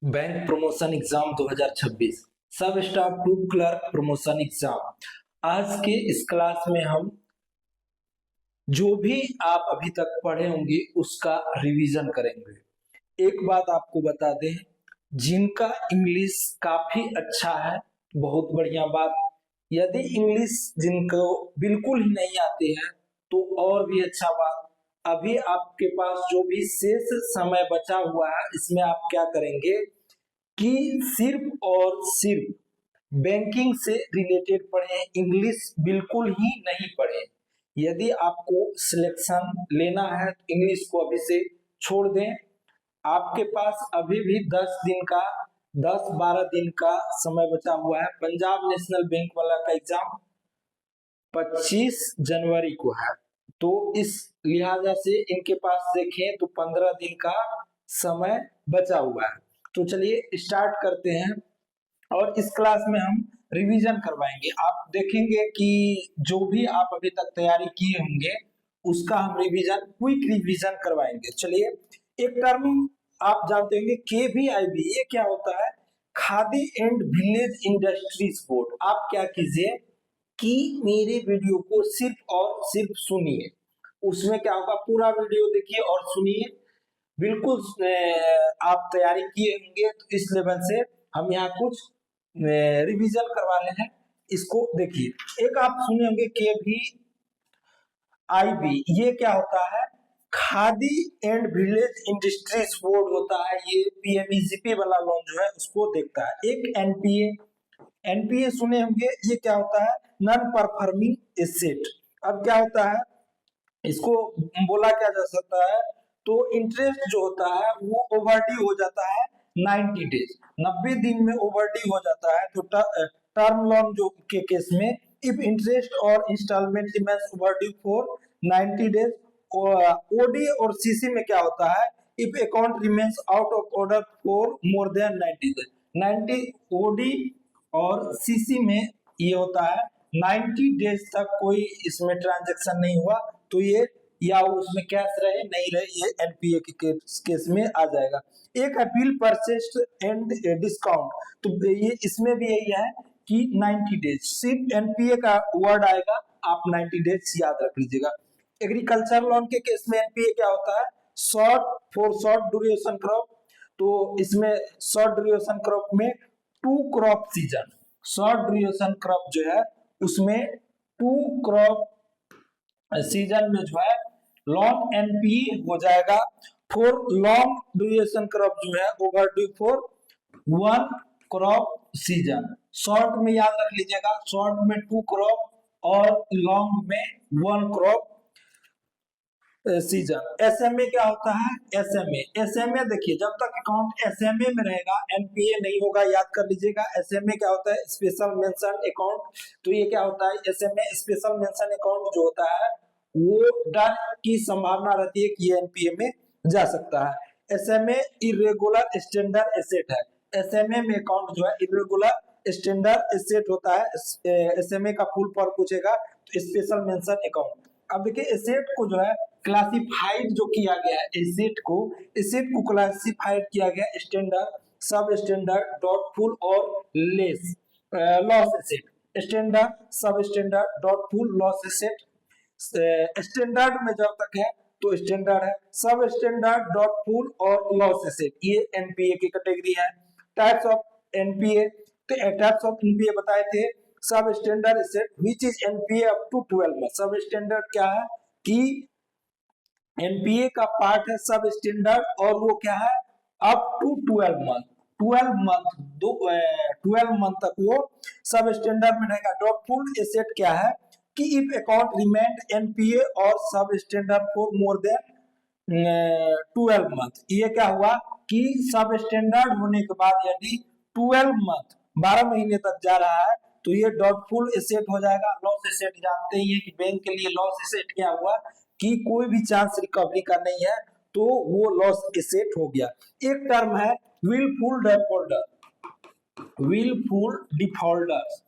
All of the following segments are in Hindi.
Bank promotion exam 2026 sub staff to clerk promotion exam. आज के इस क्लास में हम जो भी आप अभी तक पढ़े होंगे उसका रिवीजन करेंगे। एक बात आपको बता दें, जिनका इंग्लिश काफी अच्छा है बहुत बढ़िया बात। यदि इंग्लिश जिनको बिल्कुल ही नहीं आती है तो और भी अच्छा बात। अभी आपके पास जो भी शेष समय बचा हुआ है इसमें आप क्या करेंगे कि सिर्फ और सिर्फ बैंकिंग से रिलेटेड पढ़ें, इंग्लिश बिल्कुल ही नहीं पढ़ें। यदि आपको सिलेक्शन लेना है तो इंग्लिश को अभी से छोड़ दें। आपके पास अभी भी 10-12 दिन का समय बचा हुआ है। पंजाब नेशनल बैंक वाला का एग्जाम 25 जनवरी को है, तो इस लिहाजा से इनके पास देखें तो 15 दिन का समय बचा हुआ है। तो चलिए स्टार्ट करते हैं और इस क्लास में हम रिवीजन करवाएंगे। आप देखेंगे कि जो भी आप अभी तक तैयारी किए होंगे उसका हम रिवीजन, क्विक रिवीजन करवाएंगे। चलिए, एक टर्म आप जानते होंगे KVIB, ये क्या होता है? Khadi and village industries board. आप क्या कीजिए कि मेरे वीडियो को सिर्फ और सिर्फ सुनिए। उसमें क्या होगा, पूरा वीडियो देखिए और सुनिए। बिल्कुल आप तैयारी किए होंगे तो इस लेवल से हम यहाँ कुछ रिवीजन करवा रहे हैं। इसको देखिए, एक आप सुने होंगे KVIB, ये क्या होता है? Khadi and village industries board होता है। ये PMEGP वाला लोन जो है उसको देखता है। एक NPA सुने होंगे, ये क्या होता है? Non performing asset. अब क्या होता है, इसको बोला क्या जा सकता है? तो इंटरेस्ट जो होता है वो ओवरड्यू हो जाता है 90 डेज, 90 दिन में ओवरड्यू हो जाता है। तो टर्म लोन जो के केस में इफ इंटरेस्ट और instalment remains overdue for 90 days. OD और CC में क्या होता है? If account remains out of order for more than 90 days. 90 OD और CC में ये होता है 90 डेज तक कोई इसमें ट्रांजैक्शन नहीं हुआ तो ये या उसमें कैश रहे नहीं रहे, ये NPA के केस में आ जाएगा। एक है बिल परचेज एंड डिस्काउंट, तो ये इसमें भी यही है कि 90 डेज, सिर्फ NPA का वर्ड आएगा, आप 90 डेज याद रख लीजिएगा। एग्रीकल्चर लोन के केस में NPA क्या होता है? Short duration crop. तो इसमें शॉर्ट ड्यूरेशन क्रॉप में two crop season, short duration crop जो है उसमें टू क्रॉप सीजन में जो है लॉन्ग NPA हो जाएगा। फॉर लॉन्ग ड्यूरेशन क्रॉप जो है overdue for one crop season. Short में याद रख लीजिएगा, शॉर्ट में टू क्रॉप और लॉन्ग में वन क्रॉप सीजन। SMA क्या होता है? SMA देखिए, जब तक अकाउंट SMA में रहेगा NPA नहीं होगा, याद कर लीजिएगा। SMA क्या होता है? Special mention account. तो ये क्या होता है? SMA स्पेशल मेंशन अकाउंट जो होता है वो डर की संभावना रहती है कि ये NPA में जा सकता है। SMA इरेगुलर स्टैंडर्ड एसेट है। SMA में अकाउंट जो है इरेगुलर स्टैंडर्ड एसेट होता है। SMA का फुल फॉर्म पूछेगा तो स्पेशल मेंशन अकाउंट। अब देखिए, एसेट को जो है क्लासिफाइड जो किया गया है, एसेट को क्लासिफाइड किया गया स्टैंडर्ड, सब स्टैंडर्ड, डॉटफुल और less loss asset. Standard, sub standard, doubtful, loss asset. Standard में जब तक है तो स्टैंडर्ड है, सब स्टैंडर्ड, डॉटफुल और लॉस एसेट, ये NPA की कैटेगरी है। टाइप्स ऑफ NPA, तो टाइप्स ऑफ NPA बताए थे। Sub standard asset which is NPA up to 12 month. Sub standard क्या है कि NPA का पार्ट है सब स्टैंडर्ड और वो क्या है? Up to 12 month. 12 मंथ तक वो सब स्टैंडर्ड में रहेगा। डॉटफुल एसेट क्या है कि इफ अकाउंट रिमेंड NPA और सब standard for more then 12 month. ये क्या हुआ कि सब स्टैंडर्ड होने के बाद यदि 12 मंथ, 12 महीने तक जा रहा है तो ये डॉटफुल एसेट हो जाएगा। लॉस एसेट जानते ही है कि बैंक के लिए लॉस एसेट क्या हुआ कि कोई भी चांस रिकवरी का नहीं है, तो वो लॉस एसेट हो गया। एक टर्म है wilful defaulter, wilful defaulters,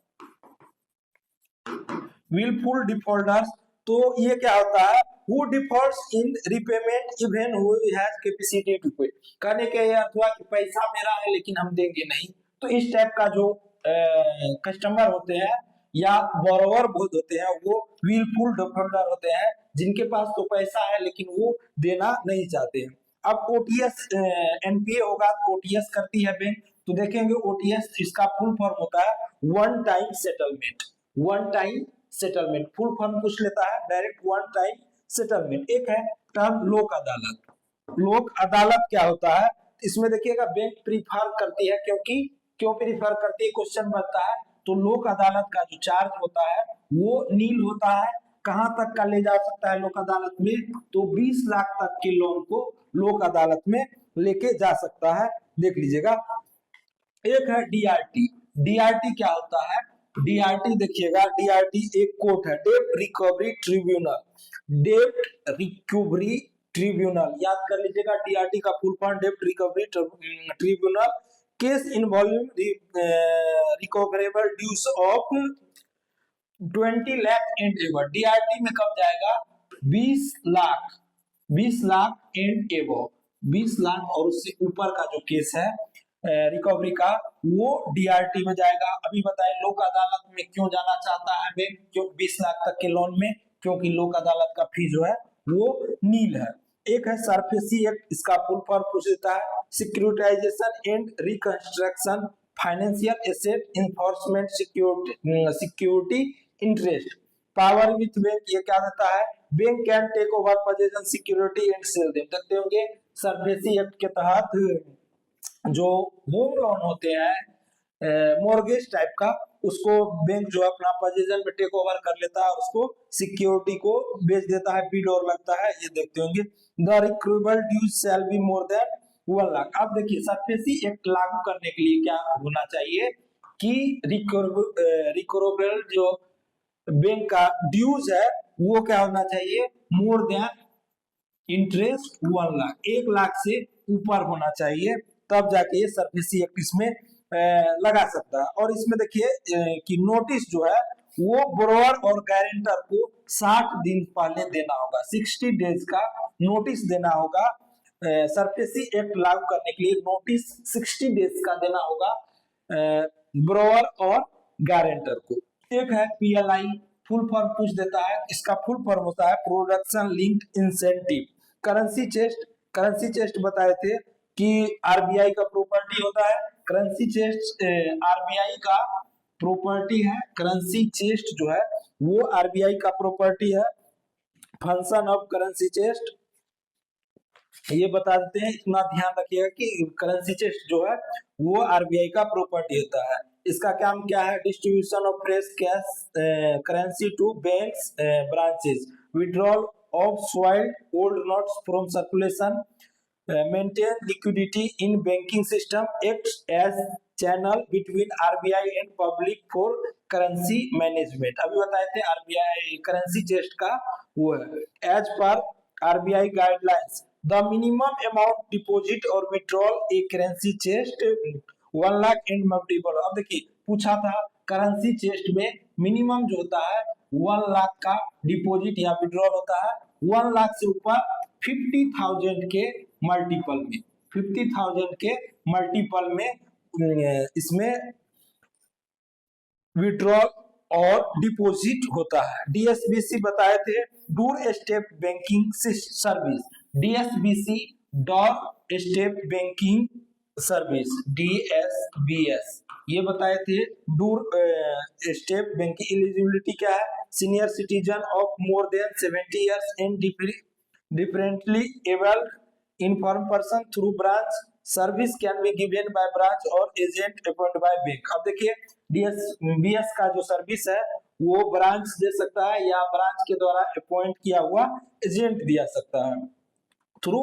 wilful defaulters. तो ये क्या होता है? Who defaults in repayment even who has capacity to pay. कहने के ये अर्थ हुआ कि पैसा मेरा है लेकिन हम देंगे नहीं। तो इस टाइप का जो कस्टमर होते हैं या बोरोवर बहुत होते हैं वो विलफुल डिफॉल्टर होते हैं, जिनके पास तो पैसा है लेकिन वो देना नहीं चाहते हैं। अब ओटीएस एनपीए होगा तो ओटीएस करती है बैंक, तो देखेंगे ओटीएस इसका फुल फॉर्म होता है one time settlement. One time settlement full form पूछ लेता है डायरेक्ट वन टाइम सेटलमेंट। एक है टर्म लोक अदालत। लोक अदालत क्या होता है, इसमें देखिएगा बैंक प्रीफर करती है, क्योंकि क्यों प्रीफर करती है क्वेश्चन बनता है। तो लोक अदालत का जो चार्ज होता है वो नील होता है। कहां तक का ले जा सकता है लोक अदालत में, तो 20 लाख तक के लोन को लोक अदालत में लेके जा सकता है। देख लीजिएगा। एक है डीआरटी। डीआरटी क्या होता है, डीआरटी देखिएगा, डीआरटी एक कोर्ट है, डेब्ट रिकवरी ट्रिब्यूनल। डेब्ट रिकवरी ट्रिब्यूनल याद कर लीजिएगा, डीआरटी का फुल फॉर्म डेब्ट recovery tribunal. Case involving recoverable dues of 20 lakh and ever. DRT में कब जाएगा, 20 लाख, 20 लाख एंड एवर, 20 लाख और उससे ऊपर का जो केस है रिकवरी का, वो डीआरटी में जाएगा। अभी बताए लोक अदालत में क्यों जाना चाहता है बैंक, क्यों 20 लाख तक के लोन में, क्योंकि लोक अदालत का फी जो है वो नील है। एक है सरफेसी एक्ट, इसका फुल फॉर्म पूछ देता है securitisation and reconstruction financial asset enforcement security interest. Power with bank ये क्या देता है, bank can take over position security and sell them. देखते होंगे सरफेसी एक्ट के तहत जो होम लोन होते हैं मॉर्गेज टाइप का, उसको बैंक जो अपना पोजीशन में टेक ओवर कर लेता है, उसको सिक्योरिटी को बेच देता है, बिड और लगता है, ये देखते होंगे। The recoverable dues shall be more than 1 lakh. अब देखिए सरफेसी एक्ट लागू करने के लिए क्या होना चाहिए कि रिकवरेबल जो बैंक का ड्यूज है वो क्या होना चाहिए, more than interest 1 lakh, 1 lakh से ऊपर होना चाहिए, तब जाके ये सरफेसी एक्ट इसमें लगा सकता है। और इसमें देखिए कि नोटिस जो है वो बोरोवर और गारंटर को 60 दिन पहले देना होगा, 60 डेज का नोटिस देना होगा। सरफेसी एक्ट लागू करने के लिए नोटिस 60 डेज का देना होगा बोरोवर और गारंटर को। एक है पीएलआई, फुल फॉर्म पूछ देता है, इसका फुल फॉर्म होता है production linked incentive. Currency chest, currency chest बताए थे कि आरबीआई का प्रॉपर्टी होता है। करेंसी चेस्ट आरबीआई का प्रॉपर्टी है, करेंसी चेस्ट जो है वो आरबीआई का प्रॉपर्टी है। फंक्शन ऑफ करेंसी चेस्ट ये बता देते हैं, इतना ध्यान रखिएगा कि करेंसी चेस्ट जो है वो आरबीआई का प्रॉपर्टी होता है। इसका काम क्या है, distribution of fresh cash currency to banks branches, withdrawal of soiled old notes from circulation, maintain liquidity in banking system, acts as channel between RBI and public for currency management. अभी बताए थे आरबीआई करेंसी चेस्ट का वो है। As per RBI guidelines the minimum amount deposit और withdrawal a currency chest 1 lakh and multiple. अब देखिए पूछा था करेंसी चेस्ट में मिनिमम जो होता है 1 लाख का डिपॉजिट या विड्रॉल होता है, 1 लाख से ऊपर 50,000 के मल्टीपल में, 50,000 के मल्टीपल में इसमें विड्रॉल और डिपॉजिट होता है। डीएसबीसी बताए थे door step banking service, DSBC door step banking service, DSBS ये बताए थे। डोर स्टेप बैंकिंग एलिजिबिलिटी क्या है, senior citizen of more than 70 years and differently abled infirm person through branch service can be given by branch और एजेंट अपॉइंटेड बाय बैंक। अब देखिए डीएसबीएस का जो सर्विस है वो ब्रांच दे सकता है या ब्रांच के द्वारा अपॉइंट किया हुआ एजेंट दिया सकता है। Through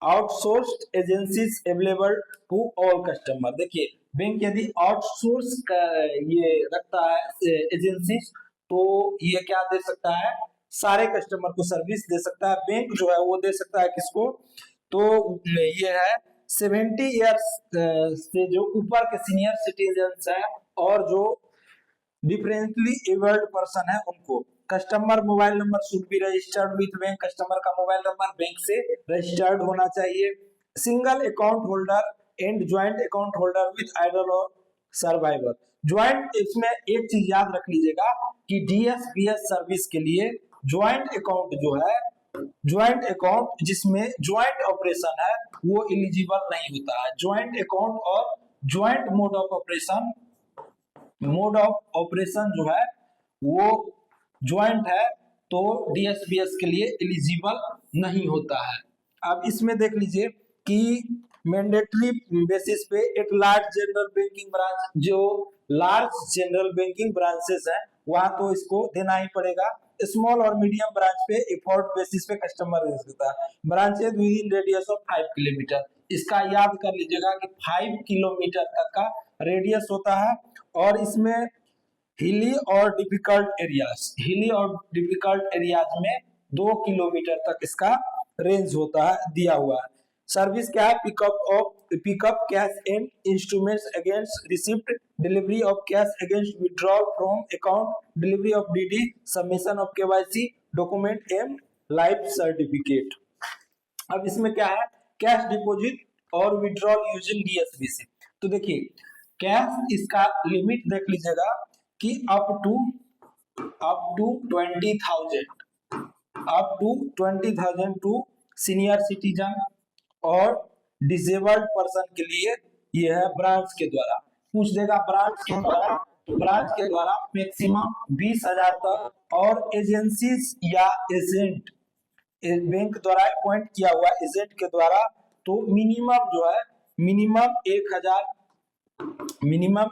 outsourced agencies available to all customer. देखिए बैंक यदि आउटसोर्स ये रखता है एजेंसीज तो ये क्या दे सकता है, सारे कस्टमर को सर्विस दे सकता है। बैंक जो है वो दे सकता है किसको, तो ये है 70 इयर्स से जो ऊपर के सीनियर सिटीजन है और जो डिफरेंटली एबल्ड पर्सन है उनको। Customer mobile number should be registered with bank, customer का मोबाइल नंबर बैंक से रजिस्टर्ड होना चाहिए। Single account holder and joint account holder with either और सर्वाइवर। ज्वाइंट, इसमें एक चीज याद रख लीजिएगा कि डीएसपीएस सर्विस के लिए ज्वाइंट अकाउंट जो है, ज्वाइंट अकाउंट जिसमें ज्वाइंट ऑपरेशन है वो एलिजिबल नहीं होता है। ज्वाइंट अकाउंट और ज्वाइंट मोड ऑफ ऑपरेशन जो है वो ज्वाइंट है तो डीएसपीएस के लिए एलिजिबल नहीं होता है। अब इसमें देख लीजिए कि मैंडेटरी बेसिस पे एक लार्ज जनरल बैंकिंग ब्रांच, जो लार्ज जनरल बैंकिंग ब्रांचेस है वहां तो इसको देना ही पड़ेगा। स्मॉल और मीडियम ब्रांच पे एफोर्ट बेसिस पे कस्टमर देता है। Branches with in radius of 5 kilometre, इसका याद कर लीजिएगा कि 5 किलोमीटर तक का रेडियस होता है। और इसमें हिली और डिफिकल्ट एरियाज में 2 किलोमीटर तक इसका रेंज होता है, दिया हुआ है। सर्विस क्या है? Pickup cash and instruments against receipt, delivery of cash against withdrawal from account, delivery of DD, submission of KYC document and life certificate. अब इसमें क्या है? कैश डिपॉजिट और विड्रॉल यूजिंग डीएसबीसी। तो देखिए कैश, इसका लिमिट देख लीजिएगा कि up to 20,000 to senior citizen और डिसेबल्ड पर्सन के लिए ये है ब्रांच के द्वारा। पूछ देगा ब्रांच के द्वारा मैक्सिमम 20,000 तक, और एजेंसीज या एजेंट, बैंक द्वारा अपॉइंट किया हुआ एजेंट के द्वारा तो मिनिमम जो है मिनिमम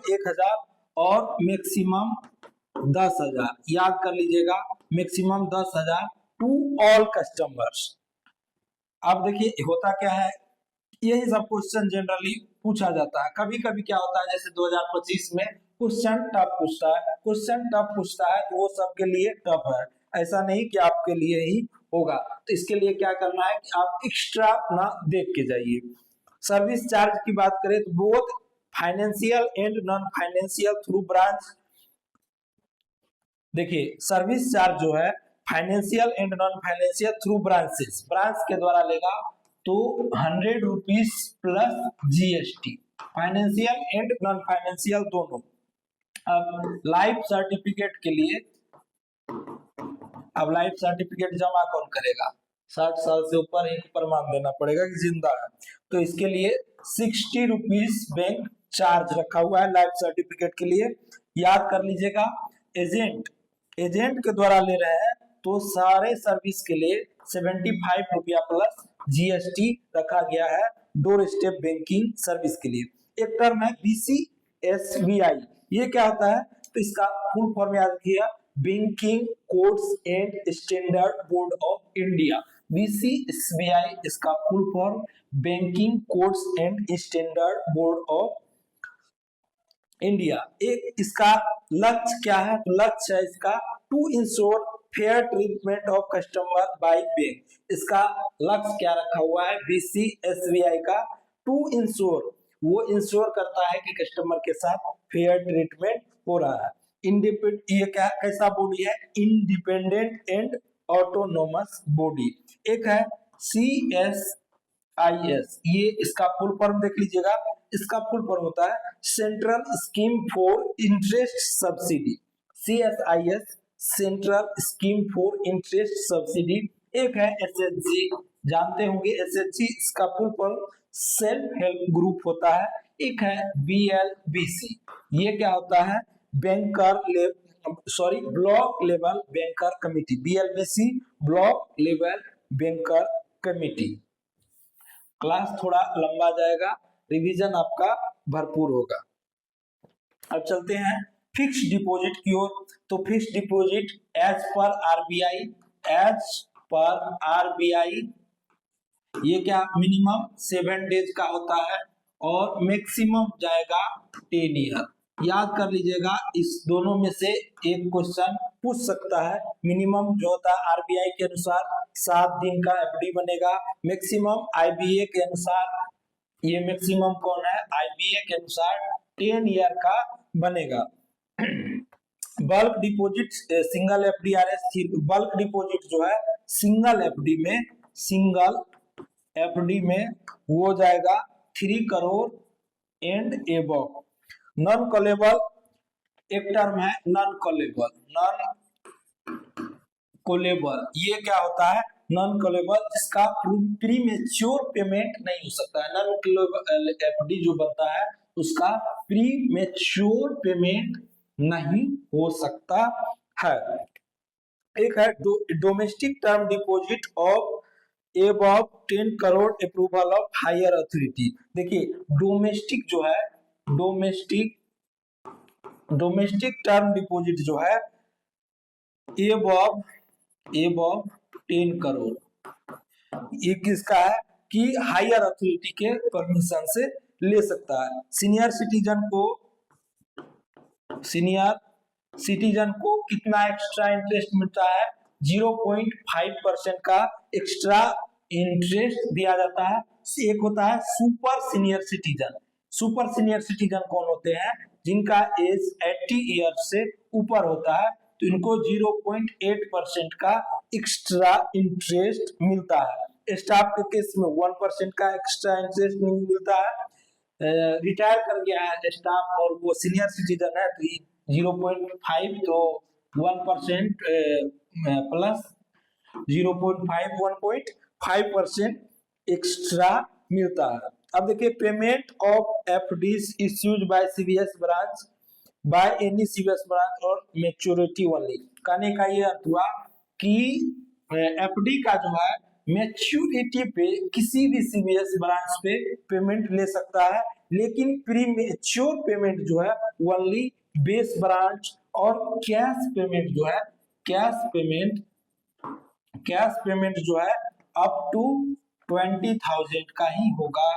1,000 और मैक्सिमम 10,000। याद कर लीजिएगा, मैक्सिमम 10,000 टू ऑल कस्टमर्स। अब देखिए होता क्या है, यही सब क्वेश्चन जनरली पूछा जाता है। कभी कभी क्या होता है, जैसे 2025 में क्वेश्चन टफ पूछता है तो वो सबके लिए टफ है, ऐसा नहीं कि आपके लिए ही होगा। तो इसके लिए क्या करना है कि आप एक्स्ट्रा ना देख के जाइए। सर्विस चार्ज की बात करें तो both financial and non financial through branch. देखिए सर्विस चार्ज जो है financial and non financial through branches, branch के द्वारा लेगा तो 100 rupees plus GST, financial and non financial दोनों। अब लाइफ सर्टिफिकेट के लिए, अब लाइफ सर्टिफिकेट जमा कौन करेगा? 60 साल से ऊपर एक प्रमाण देना पड़ेगा कि जिंदा है, तो इसके लिए 60 रुपीज बैंक चार्ज रखा हुआ है लाइफ सर्टिफिकेट के लिए। याद कर लीजिएगा, एजेंट के द्वारा ले रहे हैं तो सारे सर्विस के लिए 75 रुपया प्लस जीएसटी रखा गया है डोर स्टेप बैंकिंग सर्विस के लिए। एक टर्म है बीसीएसबीआई, ये क्या होता है? तो इसका फुल फॉर्म याद रखिएगा, banking codes and standard board of India. BCSBI इसका full form banking codes and standard board of India. एक इसका लक्ष्य क्या है? तो लक्ष्य है इसका to ensure fair treatment of customer by bank. इसका लक्ष्य क्या रखा हुआ है बीसीएसबीआई का? टू इंश्योर, वो इंश्योर करता है कि कस्टमर के साथ फेयर ट्रीटमेंट हो रहा है। ये क्या कैसा बॉडी है? Independent and autonomous body. एक है CSIS, ये इसका फुल फॉर्म देख लीजिएगा, इसका फुल फॉर्म होता है central scheme for interest subsidy. CSIS central scheme for interest subsidy. एक है SHG, जानते होंगे SHG, इसका full form self help group होता है। एक है BLBC, ये क्या होता है? Block level banker committee. BLBC block level banker committee. Class थोड़ा लंबा जाएगा, रिवीजन आपका भरपूर होगा। अब चलते हैं फिक्स डिपॉजिट की ओर। तो fixed deposit as per RBI ये क्या मिनिमम 7 डेज का होता है और मैक्सिमम जाएगा 10 ईयर। याद कर लीजिएगा, इस दोनों में से एक क्वेश्चन पूछ सकता है। मिनिमम जो होता है आरबीआई के अनुसार 7 दिन का एफडी बनेगा, मैक्सिमम आईबीए के अनुसार, ये मैक्सिमम कौन है? आईबीए के अनुसार 10 ईयर का बनेगा। Bulk deposit single FDRs, bulk deposit जो है सिंगल एफडी में वो जाएगा 3 crore and above. Non callable एक टर्म है, नॉन कॉलेबल ये क्या होता है? नॉन कॉलेबल जिसका प्रीमेच्योर पेमेंट नहीं हो सकता है। नॉन कॉलेबल एफडी जो बनता है उसका प्रीमेच्योर पेमेंट नहीं हो सकता है। एक है domestic term deposit of above 10 crore approval of higher authority. देखिए डोमेस्टिक जो है, डोमेस्टिक टर्म डिपॉजिट जो है एबव 10 करोड़, ये किसका है कि हायर अथॉरिटी के परमिशन से ले सकता है। सीनियर सिटीजन को कितना एक्स्ट्रा इंटरेस्ट मिलता है? 0.5% का एक्स्ट्रा इंटरेस्ट दिया जाता है। एक होता है super senior citizen. Super senior citizen कौन होते हैं? जिनका एज 80 ईयर से ऊपर होता है, तो इनको 0.8% का एक्स्ट्रा इंटरेस्ट मिलता है। स्टाफ के केस में 1% का एक्स्ट्रा इंटरेस्ट नहीं मिलता है। रिटायर कर गया है स्टाफ और वो सीनियर सिटीजन है तो 0.5, तो 1% प्लस 0.5 1.5% एक्स्ट्रा मिलता है। अब देखिए payment of FDs issued by CBS branch by any CBS branch और मैच्योरिटी ओनली। कहने का ये अर्थ हुआ कि एफडी का जो है मैच्योरिटी पे किसी भी सीबीएस ब्रांच पे पेमेंट ले सकता है, लेकिन प्रीमेच्योर पेमेंट जो है ओनली बेस ब्रांच और कैश पेमेंट जो है कैश पेमेंट जो है अप टू 20,000 का ही होगा।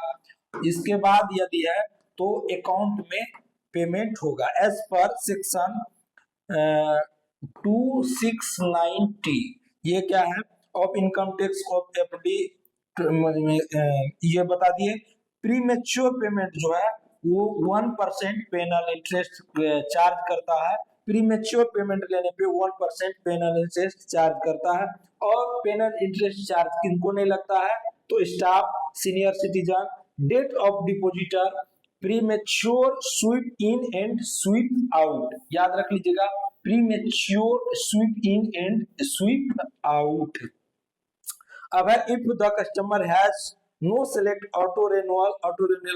इसके बाद यदि है तो अकाउंट में पेमेंट होगा एज पर सेक्शन 269T। ये क्या है? Of income tax of FD ये बता दिए। प्रीमेच्योर पेमेंट जो है वो 1% पेनल इंटरेस्ट चार्ज करता है। प्रीमेच्योर पेमेंट लेने पे 1% पेनल इंटरेस्ट चार्ज करता है। और पेनल इंटरेस्ट चार्ज किनको नहीं लगता है? तो staff, senior citizen, date of depositor, premature sweep in and sweep out. याद रख लीजिएगा, premature sweep in and sweep out. अब है if the customer has no select auto renewal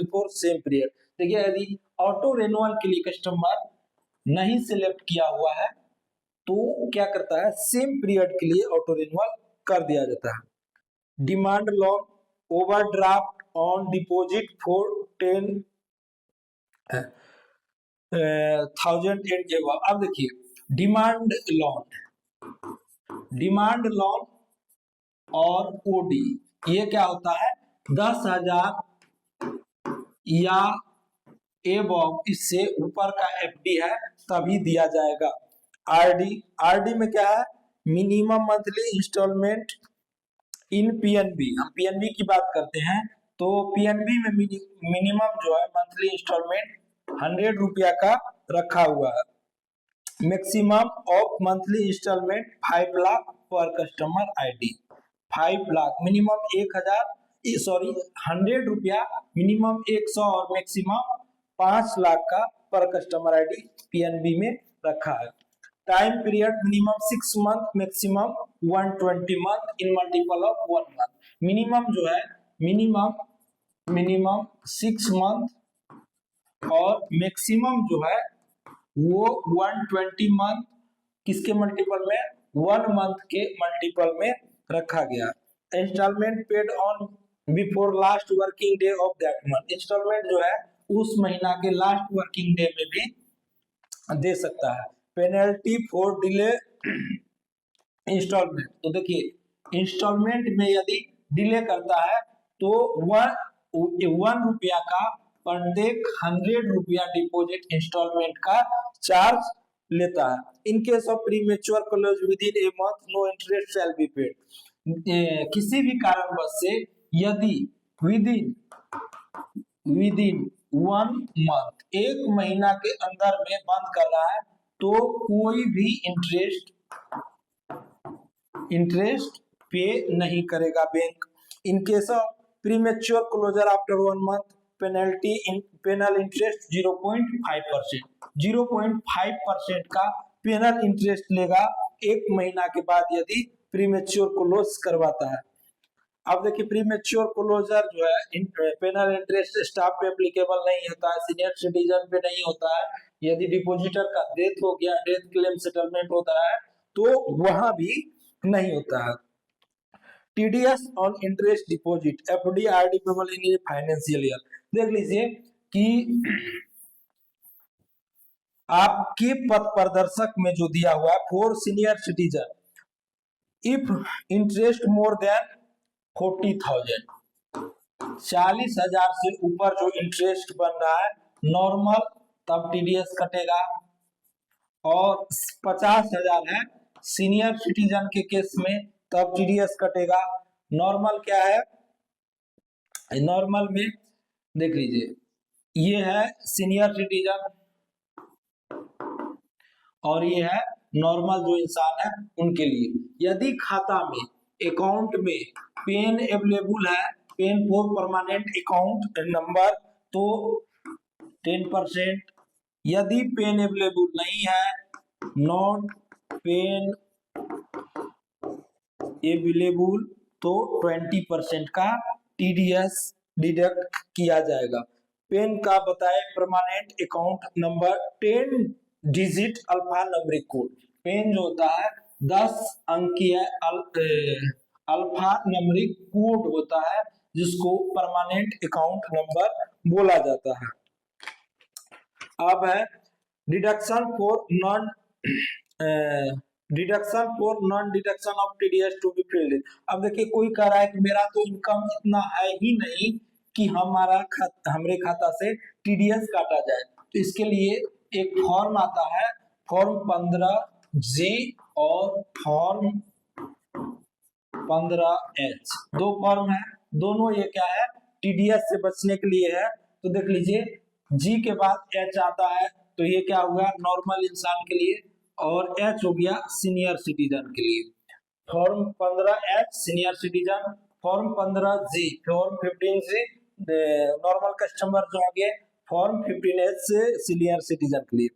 for same period. देखिए यदि ऑटो रेन्यूअल के लिए कस्टमर नहीं सिलेक्ट किया हुआ है तो क्या करता है? सेम पीरियड के लिए ऑटो रेन्यूअल कर दिया जाता है। Demand loan overdraft on deposit for 10,000 and above. अब देखिए डिमांड लोन और ओडी ये क्या होता है? 10,000 या एबव, इससे ऊपर का एफडी है तभी दिया जाएगा। आरडी में क्या है? मिनिमम मंथली इंस्टॉलमेंट इन पीएनबी। हम पीएनबी की बात करते हैं तो पीएनबी में मिनिमम जो है मंथली इंस्टॉलमेंट 100 रुपया का रखा हुआ है। Maximum of monthly instalment 5 lakh पर कस्टमर आईडी। 5 लाख मिनिमम 100 रुपया, मिनिमम 100 और मैक्सिमम 5 लाख का पर कस्टमर आईडी पीएनबी में रखा है। Time period minimum 6 month, maximum 120 month in multiple of 1 month. Minimum जो है मिनिमम 6 मंथ और मैक्सिमम जो है वो 120 मंथ किसके मल्टीपल में? 1 मंथ के मल्टीपल में रखा गया। Instalment paid on before last working day of that month. Instalment जो है उस महीना के लास्ट वर्किंग डे में भी दे सकता है। पेनल्टी फॉर डिले इंस्टॉलमेंट, तो देखिए इंस्टॉलमेंट में यदि डिले करता है तो 1 रुपया का प्रत्येक 100 रुपया डिपॉजिट इंस्टॉलमेंट का चार्ज लेता है। In case of premature close within a month no interest shall be paid. किसी भी कारणवश से यदि विद इन 1 मंथ, 1 महीना के अंदर में बंद कर रहा है तो कोई भी इंटरेस्ट पे नहीं करेगा bank. In case of premature closure after 1 month penal interest 0.5%, 0.5% का पेनल इंटरेस्ट लेगा 1 महीना के बाद यदि प्रीमेच्योर क्लोज करवाता है। अब देखिए प्रीमेच्योर क्लोजर जो है पेनल इंटरेस्ट स्टाफ पे एप्लीकेबल नहीं होता है, सीनियर सिटीजन पे नहीं होता है। यदि डिपॉजिटर का डेथ हो गया, डेथ क्लेम सेटलमेंट होता है तो वहां भी नहीं होता है। TDS on interest deposit FD RD payable in financial year. देख लीजिए कि आपके पथ प्रदर्शक में जो दिया हुआ है for senior citizen if interest more than 40,000, 40,000 से ऊपर जो इंटरेस्ट बन रहा है नॉर्मल, तब टीडीएस कटेगा। और 50,000 है सीनियर सिटीजन के केस में, तब टीडीएस कटेगा। नॉर्मल क्या है, नॉर्मल में देख लीजिए ये है सीनियर सिटीजन और ये है नॉर्मल जो इंसान है उनके लिए। यदि खाता में अकाउंट में पेन अवेलेबल है, PAN for permanent account number, तो 10%। यदि पेन अवेलेबल नहीं है, नॉट पेन अवेलेबल, तो 20% का टीडीएस डिडक्ट किया जाएगा। पेन का बताए permanent account number 10 digit alpha numeric code. PAN जो होता है 10 अंकीय अल्फा न्यूमेरिक कोड होता है जिसको परमानेंट अकाउंट नंबर बोला जाता है। अब है deduction for non deduction of TDS to be filed. अब देखिए कोई कह रहा है कि मेरा तो इनकम इतना है ही नहीं कि हमरे खाता से टीडीएस काटा जाए, तो इसके लिए एक फॉर्म आता है, फॉर्म 15G और फॉर्म 15H। दो फॉर्म है, दोनों ये क्या है टीडीएस से बचने के लिए है। तो देख लीजिए जी के बाद एच आता है, तो ये क्या हुआ नॉर्मल इंसान के लिए, और एच हो गया सीनियर सिटीजन के लिए। Form 15H senior citizen, form 15G, form 15G normal customer जो होंगे, फॉर्म 15H से सीनियर सिटीजन के लिए।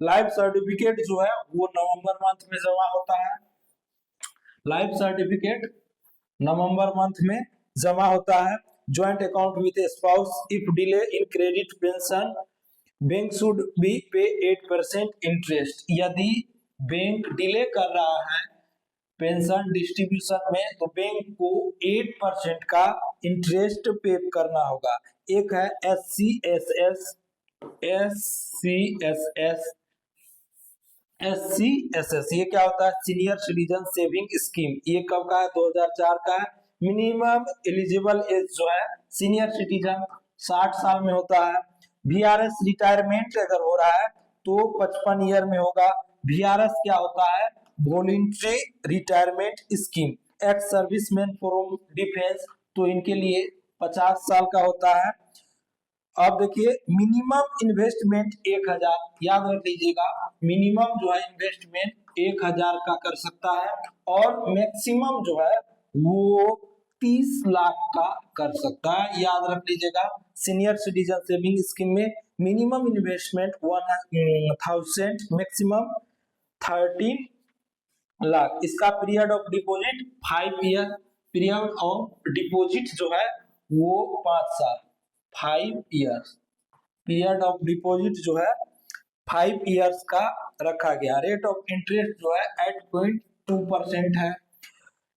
लाइफ सर्टिफिकेट जो है वो नवंबर मंथ में जमा होता है। लाइफ सर्टिफिकेट नवंबर मंथ में जमा होता है। Joint account with spouse if delay in credit pension bank should be पे 8% इंटरेस्ट। यदि बैंक डिले कर रहा है पेंशन डिस्ट्रीब्यूशन में, तो बैंक को 8% का इंटरेस्ट पे करना होगा। एक है SCSS, ये क्या होता है सीनियर सिटीजन सेविंग स्कीम। ये कब का है 2004 का है। मिनिमम एलिजिबल एज जो है सीनियर सिटीजन 60 साल में होता है। VRS रिटायरमेंट अगर हो रहा है तो 55 ईयर में होगा। VRS क्या होता है voluntary retirement scheme. Ex serviceman from defence, तो इनके लिए 50 साल का होता है। अब देखिए मिनिमम इन्वेस्टमेंट 1000, याद रख लीजिएगा मिनिमम जो है इन्वेस्टमेंट 1000 का कर सकता है, और मैक्सिमम जो है वो 30 लाख का कर सकता है। याद रख लीजिएगा सीनियर सिटीजन सेविंग स्कीम में मिनिमम इन्वेस्टमेंट 1000, मैक्सिमम 13 लाख। इसका period of deposit 5 year, period of deposit जो है वो 5 साल, 5 ईयर्स। पीरियड ऑफ डिपॉजिट जो है 5 ईयर्स का रखा गया। रेट ऑफ इंटरेस्ट जो है 8.2% है।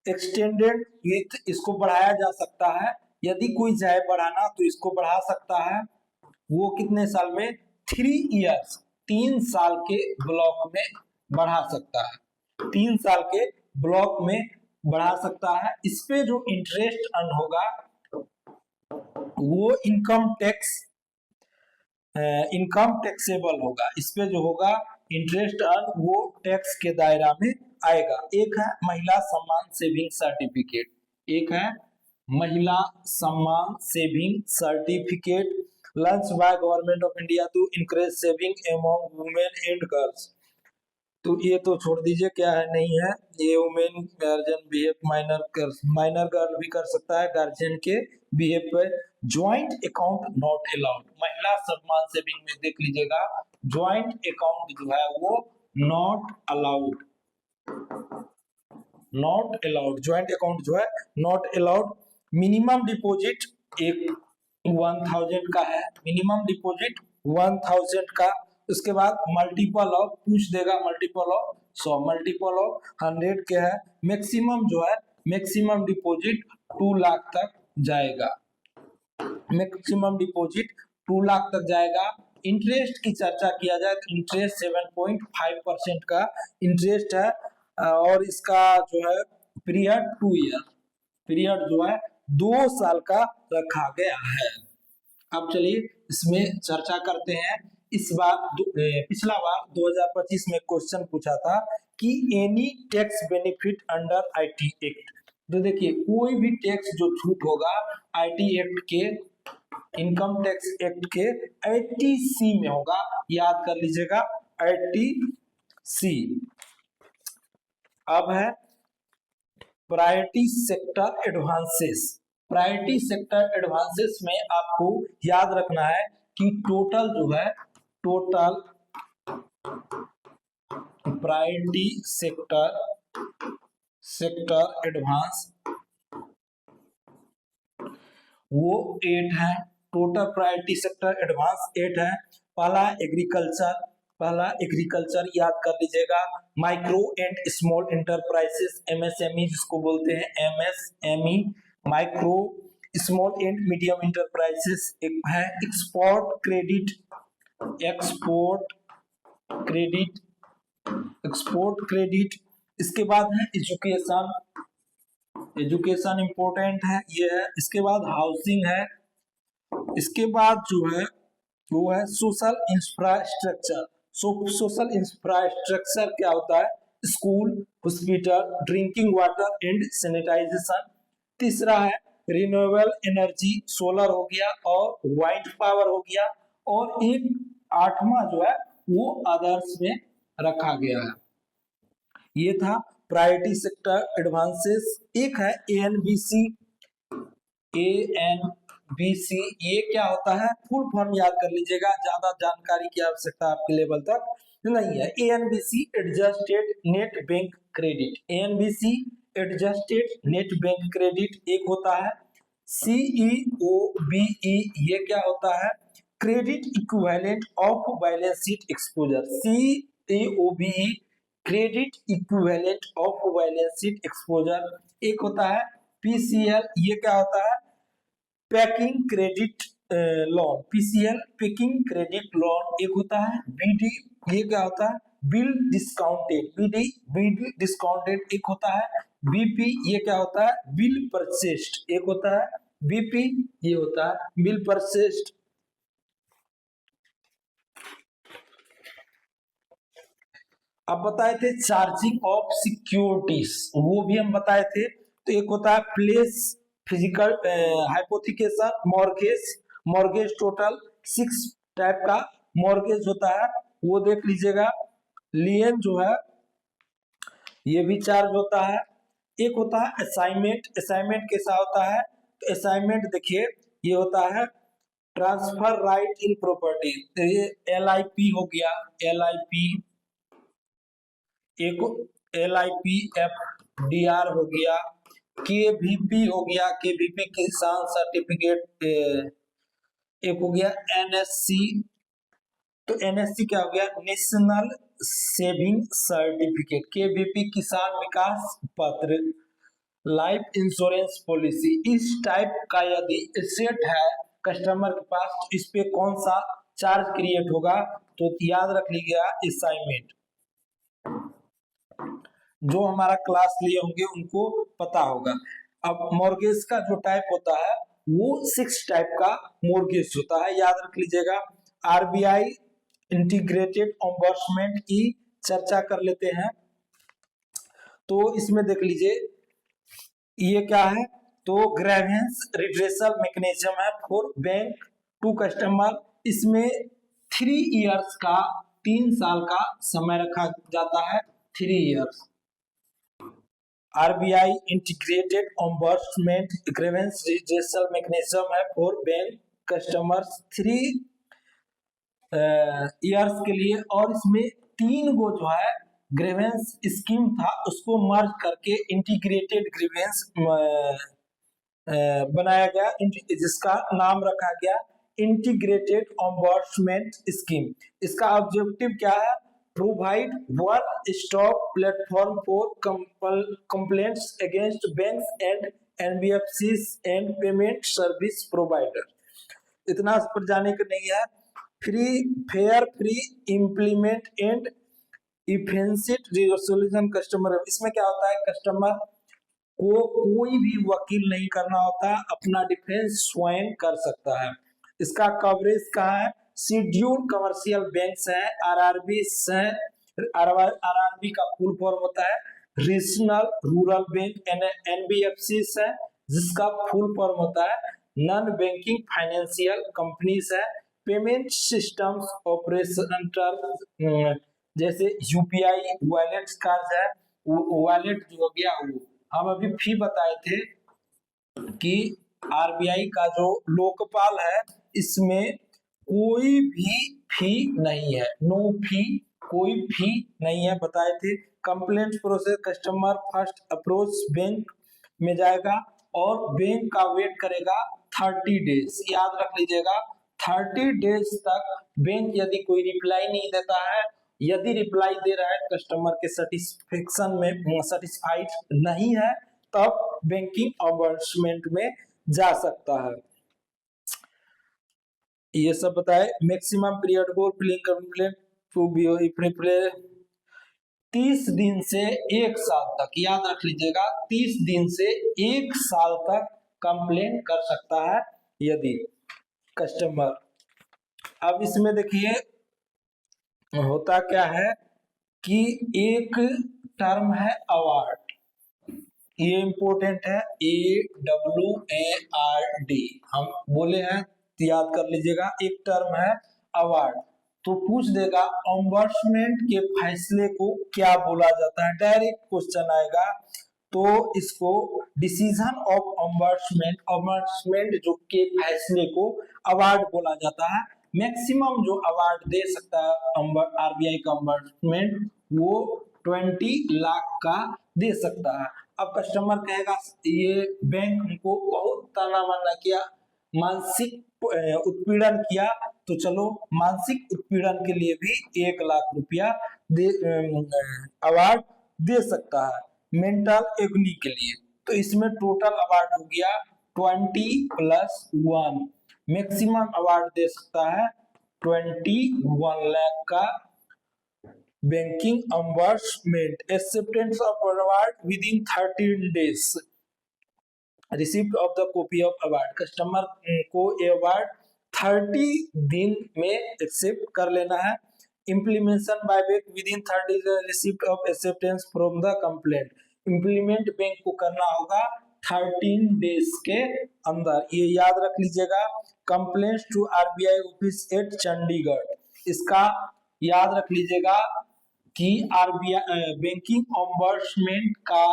एक्सटेंडेड विथ, इसको बढ़ाया जा सकता है, यदि कोई चाहे बढ़ाना तो इसको बढ़ा सकता है। वो कितने साल में 3 ईयर्स, 3 साल के ब्लॉक में बढ़ा सकता है, 3 साल के ब्लॉक में बढ़ा सकता है। इस पे जो इंटरेस्ट अर्न होगा वो इनकम टैक्सेबल होगा। इस पे जो होगा इंटरेस्ट अर्न वो टैक्स के दायरा में आएगा। एक है महिला सम्मान सेविंग सर्टिफिकेट, एक है Mahila Samman saving certificate launch by government of India to encourage saving among women and girls. तो ये तो छोड़ दीजिए, क्या है नहीं है। ये women guardian behave, minor girl भी कर सकता है गार्जियन के बिहेव पे। ज्वाइंट अकाउंट नॉट अलाउड, महिला सम्मान सेविंग में देख लीजिएगा ज्वाइंट अकाउंट जो है वो not allowed, not allowed, joint account जो है नॉट अलाउड। मिनिमम डिपॉजिट एक 1000 का है, मिनिमम डिपॉजिट 1000 का। उसके बाद मल्टीपल ऑफ पूछ देगा, मल्टीपल ऑफ 100, मल्टीपल ऑफ 100 के है। मैक्सिमम जो है मैक्सिमम डिपॉजिट 2 लाख तक जाएगा, मैक्सिमम डिपॉजिट 2 लाख तक जाएगा। इंटरेस्ट की चर्चा किया जाए तो इंटरेस्ट 7.5% का इंटरेस्ट है, और इसका जो है पीरियड 2 ईयर, पीरियड जो है 2 साल का रखा गया है। अब चलिए इसमें चर्चा करते हैं। इस बार पिछला बार 2025 में क्वेश्चन पूछा था कि any tax benefit under IT act. तो देखिए कोई भी टैक्स जो छूट होगा आईटी एक्ट के, इनकम टैक्स एक्ट के 80C में होगा, याद कर लीजिएगा 80C। अब है priority sector advances. Priority sector advances में आपको याद रखना है कि टोटल जो है, टोटल प्रायोरिटी सेक्टर एडवांस वो 8 है, टोटल प्रायोरिटी सेक्टर एडवांस 8 है। पहला एग्रीकल्चर, पहला एग्रीकल्चर याद कर लीजिएगा। Micro and small enterprises, MSME जिसको बोलते हैं, MSME micro small and medium enterprises. एक है export credit, export credit, export credit. इसके बाद है एजुकेशन, एजुकेशन इंपॉर्टेंट है ये है। इसके बाद हाउसिंग है। इसके बाद जो है वो है सोशल इंफ्रास्ट्रक्चर। सोशल इंफ्रास्ट्रक्चर क्या होता है? School, hospital, drinking water and sanitisation. तीसरा है रिन्यूएबल एनर्जी, सोलर हो गया और वाइंड पावर हो गया। और एक 8वां जो है वो अदर्स में रखा गया है। ये था प्रायोरिटी सेक्टर एडवांसेस। एक है एएनबीसी, एएनबीसी ये क्या होता है? फुल फॉर्म याद कर लीजिएगा, ज्यादा जानकारी की आवश्यकता आपके लेवल तक नहीं है। ANBC adjusted net bank credit, ANBC adjusted net bank credit एक होता है। सीईओबीई ये क्या होता है? Credit equivalent of balance sheet exposure. CEOBE credit equivalent of balance sheet exposure एक होता है। पीसीएल ये क्या होता है? Packing credit loan, PCL packing credit loan एक होता है। बीडी ये क्या होता है? Bill discounted, BD bill discounted एक होता है। बीपी ये क्या होता है? बिल परचेस्ड एक होता है। बीपी ये होता है बिल परचेस्ड। अब बताए थे चार्जिंग ऑफ सिक्योरिटीज, वो भी हम बताए थे। तो एक होता है place physical hypothecation, mortgage, mortgage total 6 type का मॉर्गेज होता है, वो देख लीजिएगा। लियन जो है ये भी चार्ज होता है। एक होता है असाइनमेंट, असाइनमेंट कैसा होता है? तो असाइनमेंट देखिए ये होता है ट्रांसफर राइट इन प्रॉपर्टी। ये एलआईपी हो गया, एलआईपी एक, LIPFDR हो गया, KVP हो गया, KVP किसान सर्टिफिकेट एक हो गया। NSC, तो NSC क्या हो गया? National saving certificate. KVP किसान विकास पत्र। लाइफ इंश्योरेंस पॉलिसी, इस टाइप का यदि एसेट है कस्टमर के पास तो इस पे कौन सा चार्ज क्रिएट होगा? तो याद रख लीजिएगा असाइनमेंट। जो हमारा क्लास लिए होंगे उनको पता होगा। अब मॉर्गेज का जो टाइप होता है वो 6 टाइप का मॉर्गेज होता है, याद रख लीजिएगा। आरबीआई इंटीग्रेटेड ऑम्बर्समेंट की चर्चा कर लेते हैं। तो इसमें देख लीजिए ये क्या है? तो ग्रेवेंस रिड्रेसल मैकेनिज्म है फॉर बैंक टू कस्टमर। इसमें 3 इयर्स का 3 साल का समय रखा जाता है, 3 years. RBI integrated ombudsman grievance redressal mechanism है फॉर बैंक कस्टमर्स 3 इयर्स के लिए, और इसमें 3 गो जो है ग्रीवेंस स्कीम था उसको मर्ज करके इंटीग्रेटेड ग्रीवेंस बनाया गया, जिसका नाम रखा गया इंटीग्रेटेड ऑम्बर्समेंट स्कीम। इसका ऑब्जेक्टिव क्या है? Provide one stop platform for complaints against banks and NBFCs and payment service provider. इतना इस पर जाने का नहीं है। Free fair free implement and inexpensive resolution customer. इसमें क्या होता है? कस्टमर को कोई भी वकील नहीं करना होता, अपना डिफेंस स्वयं कर सकता है। इसका कवरेज कहाँ है? शेड्यूल कमर्शियल बैंक्स है, आरआरबी है। आरआरबी का फुल फॉर्म होता है रीजनल रूरल बैंक, एनबीएफसी है जिसका फुल फॉर्म होता है नॉन बैंकिंग फाइनेंशियल कंपनीज है। पेमेंट सिस्टम्स ऑपरेशन जैसे यूपीआई वॉलेट कार्ड है, वॉलेट जो हो गया वो हम अभी फी बताए थे कि आरबीआई का जो लोकपाल है इसमें कोई भी फी नहीं है, नो फी, कोई फी नहीं है बताए थे। Complaint process customer first approach bank में जाएगा और बैंक का वेट करेगा 30 डेज। याद रख लीजिएगा 30 डेज तक बैंक यदि कोई रिप्लाई नहीं देता है, यदि रिप्लाई दे रहा है कस्टमर के सेटिस्फेक्शन में सेटिस्फाइड नहीं है, तब बैंकिंग ऑम्बर्समेंट में जा सकता है। ये सब बताए। Maximum period for filing complaint to be 30 दिन से 1 साल तक, याद रख लीजिएगा 30 दिन से 1 साल तक कंप्लेंट कर सकता है यदि कस्टमर। अब इसमें देखिए होता क्या है कि एक टर्म है अवार्ड, ये इंपॉर्टेंट है, AWARD हम बोले हैं, याद कर लीजिएगा। एक टर्म है अवार्ड, तो पूछ देगा ऑम्बर्समेंट के फैसले को क्या बोला जाता है, डायरेक्ट क्वेश्चन आएगा। तो इसको डिसीजन ऑफ ऑम्बर्समेंट, ऑम्बर्समेंट जो के फैसले को अवार्ड बोला जाता है। मैक्सिमम जो अवार्ड दे सकता है आरबीआई का ऑम्बर्समेंट वो 20 लाख का दे सकता है। अब कस्टमर कहेगा ये बैंक हमको बहुत ताना बाना किया, मानसिक उत्पीड़न किया, तो चलो मानसिक उत्पीड़न के लिए भी 1 लाख रुपया अवार्ड दे सकता है, मेंटल एग्नी के लिए। तो इसमें टोटल अवार्ड हो गया 20+1, मैक्सिमम अवार्ड दे सकता है 21 लाख का banking ombudsman. Acceptance of award within 13 days, receipt of the copy of award. Customer को अवार्ड 30 दिन में एक्सेप्ट कर लेना है। Implementation by bank within 30 days, receipt of acceptance from the complaint. Implement bank को करना होगा 13 डेज के अंदर, ये याद रख लीजिएगा। Complaints to RBI office at Chandigarh, इसका याद रख लीजिएगा कि आरबीआई बैंकिंग ऑम्बर्समेंट का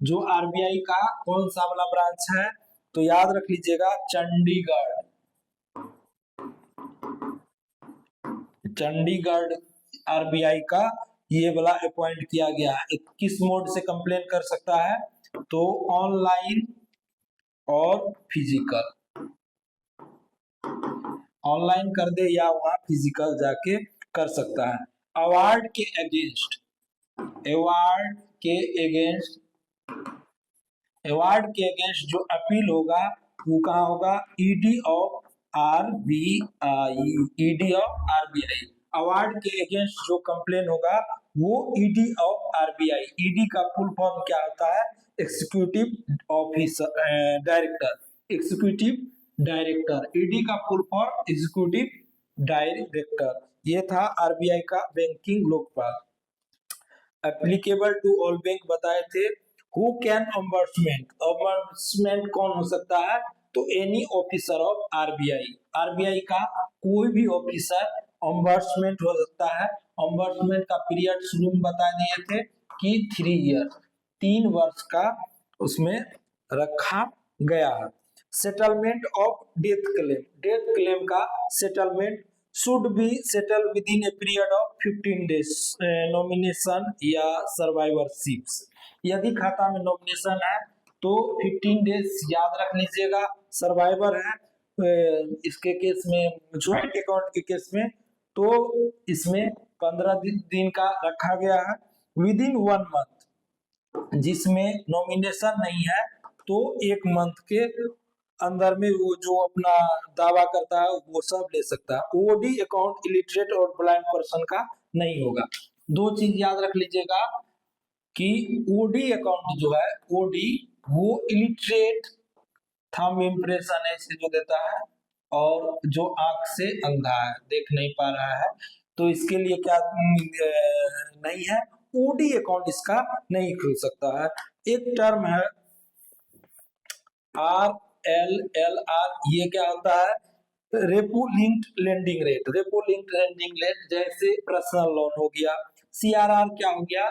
जो आरबीआई का कौन सा वाला ब्रांच है, तो याद रख लीजिएगा चंडीगढ़। चंडीगढ़ आरबीआई का ये वाला अपॉइंट किया गया है। किस मोड से कंप्लेन कर सकता है? तो ऑनलाइन और फिजिकल, ऑनलाइन कर दे या वहां फिजिकल जाके कर सकता है। अवार्ड के अगेंस्ट, अवार्ड के अगेंस्ट, अवार्ड के अगेंस्ट जो अपील होगा वो कहाँ होगा? ED of RBI, ED of RBI. Award के अगेंस्ट जो कंप्लेन होगा वो ईडी ऑफ आरबीआई। ईडी का फुल फॉर्म क्या होता है? Executive officer director, executive director. ED का फुल फॉर्म एग्जीक्यूटिव डायरेक्टर। ये था आरबीआई का banking Lokpal. Applicable to all bank बताए थे। हु कैन ऑम्बर्समेंट, ऑम्बर्समेंट कौन हो सकता है? तो any officer of RBI, RBI का कोई भी ऑफिसर ऑम्बर्समेंट हो सकता है। ऑम्बर्समेंट का पीरियड शुरू में बता दिए थे कि 3 ईयर, 3 वर्ष का उसमें रखा गया है। Settlement of death claim, death claim का settlement should be settle within a period of 15 days nomination या सर्वाइवरशिप्स। यदि खाता में नॉमिनेशन है तो 15 डेज याद रख लीजिएगा। सर्वाइवर है इसके केस में, जॉइंट अकाउंट के केस में तो इसमें 15 दिन का रखा गया है। विद इन 1 मंथ, जिसमें नॉमिनेशन नहीं है तो 1 मंथ के अंदर में वो जो अपना दावा करता है वो सब ले सकता है। ओडी अकाउंट इलिटरेट और ब्लाइंड पर्सन का नहीं होगा। 2 चीज याद रख लीजिएगा कि ओडी अकाउंट जो है, ओडी वो इलिटरेट थंब इम्प्रेशन ऐसे जो देता है और जो आंख से अंधा है, देख नहीं पा रहा है, तो इसके लिए क्या नहीं है, ओडी अकाउंट इसका नहीं खुल सकता है। एक टर्म है RLLR, ये क्या होता है, repo linked lending rate. Repo linked lending rate जैसे पर्सनल लोन हो गया। CRR क्या हो गया,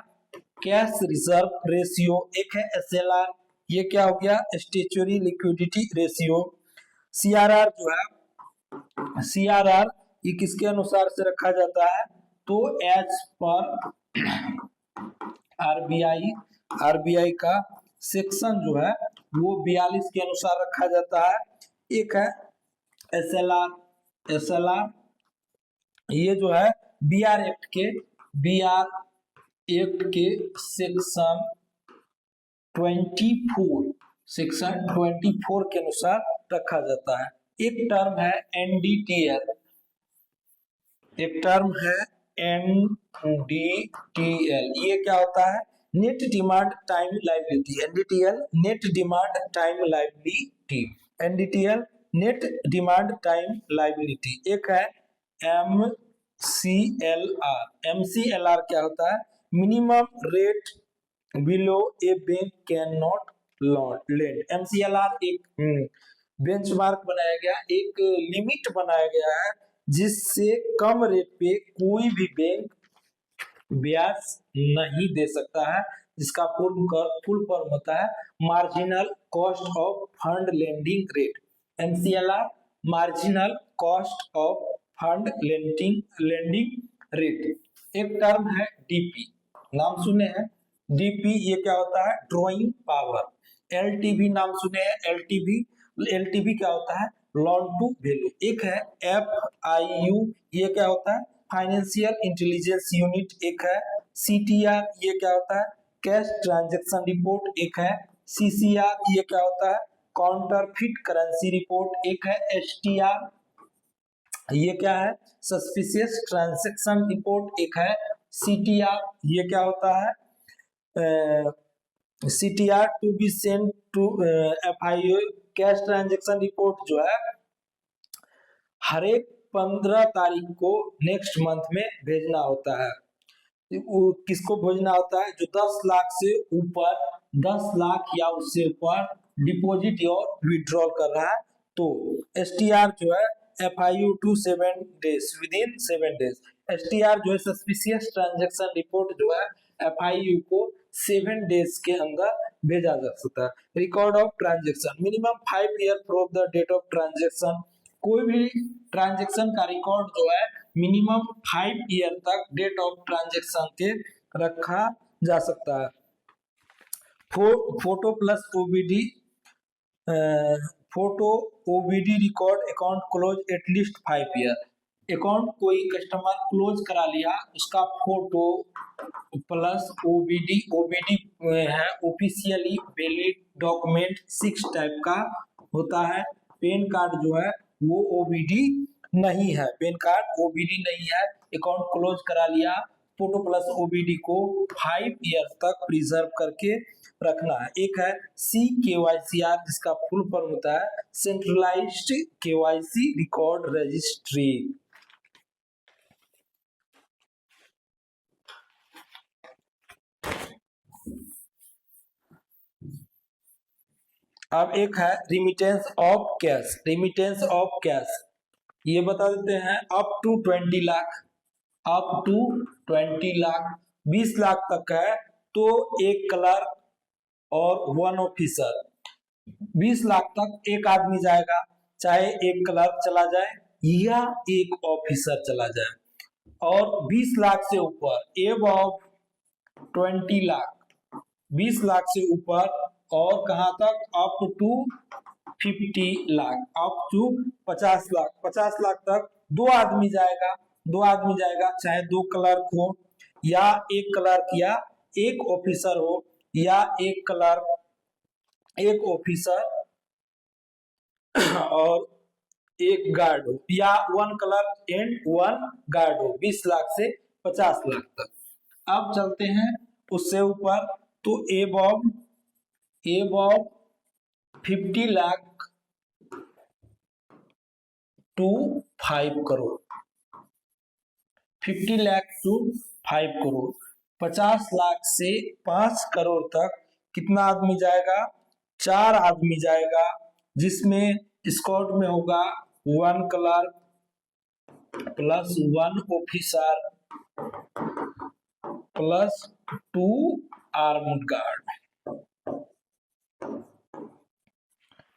कैश रिजर्व रेशियो। एक है SLR, ये क्या हो गया, स्टेचुरी लिक्विडिटी रेशियो। CRR जो है, CRR ये किसके अनुसार से रखा जाता है, तो एज पर RBI का सेक्शन जो है वो 42 के अनुसार रखा जाता है। एक है SLR, ये जो है BR एक्ट के सेक्शन 24 के अनुसार रखा जाता है। एक टर्म है NDTL, ये क्या होता है, net demand time liability. NDTL net demand time liability, NDTL net demand time liability. एक है MCLR क्या होता है, minimum rate below a bank can not lend. MCLR एक बेंचमार्क बनाया गया, एक लिमिट बनाया गया है जिससे कम रेट पे कोई भी बैंक ब्याज नहीं दे सकता है, जिसका फुल फॉर्म होता है marginal cost of fund lending rate. MCLR marginal cost of fund lending rate. एक टर्म है DP, नाम सुने हैं DP, ये क्या होता है, ड्रॉइंग पावर। LTV नाम सुने हैं, LTV क्या होता है, लोन टू वैल्यू। एक है FIU, ये क्या होता है, फाइनेंशियल इंटेलिजेंस यूनिट। एक है CTR, ये क्या होता है, कैश ट्रांजैक्शन रिपोर्ट। एक है CCR, ये क्या होता है, काउंटरफिट करेंसी रिपोर्ट। एक है STR, ये क्या है, सस्पिशियस ट्रांजैक्शन रिपोर्ट। एक है CTR, ये क्या होता है, CTR to be send to FIU, cash transaction report जो है हर एक 15 तारीख को नेक्स्ट मंथ में भेजना होता है। किसको भेजना होता है, जो 10 लाख से ऊपर, 10 लाख या उससे ऊपर डिपॉजिट और विड्रॉल कर रहा है तो STR जो है FIU to 7 days, within 7 days. STR जो है सस्पिशियस ट्रांजैक्शन रिपोर्ट जो है FIU को 7 डेज के अंदर भेजा जा सकता है। Record of transaction, minimum 5 year from the date of transaction. कोई भी ट्रांजैक्शन का रिकॉर्ड जो है मिनिमम 5 ईयर तक डेट ऑफ ट्रांजैक्शन के रखा जा सकता है। Photo plus OBD, photo OBD record account close at least 5 year. Account कोई कस्टमर क्लोज करा लिया, उसका फोटो प्लस OBD है ऑफिशियली वैलिड डॉक्यूमेंट, 6 टाइप का होता है। पैन कार्ड जो है वो OBD नहीं है, पैन कार्ड OBD नहीं है। अकाउंट क्लोज करा लिया, फोटो प्लस OBD को 5 ईयर तक प्रिजर्व करके रखना है। एक है CKYCR, जिसका फुल फॉर्म होता है सेंट्रलाइज्ड KYC रिकॉर्ड रजिस्ट्री। अब एक है remittance of cash. Remittance of cash ये बता देते हैं up to 20 lakh, up to 20 lakh. 20 lakh तक है तो एक क्लर्क और 1 ऑफिसर। 20 लाख तक एक आदमी जाएगा, चाहे एक क्लर्क चला जाए या एक ऑफिसर चला जाए। और 20 लाख से ऊपर एबव 20 लाख, 20 लाख से ऊपर और कहां तक up to 50 lakh, up to 50 lakh. 50 lakh तक दो आदमी जाएगा, दो आदमी जाएगा, चाहे दो क्लर्क हो या एक क्लर्क या एक ऑफिसर हो या एक क्लर्क एक ऑफिसर और एक गार्ड हो या 1 क्लर्क एंड 1 गार्ड हो। 20 लाख से 50 लाख तक। अब चलते हैं उससे ऊपर, तो above 50 lakh to 5 crore, 50 lakh to 5 crore. 50 lakh से 5 करोड़ तक कितना आदमी जाएगा? 4 आदमी जाएगा, जिसमें स्कॉट में होगा 1 clerk plus 1 officer plus 2 armed guard.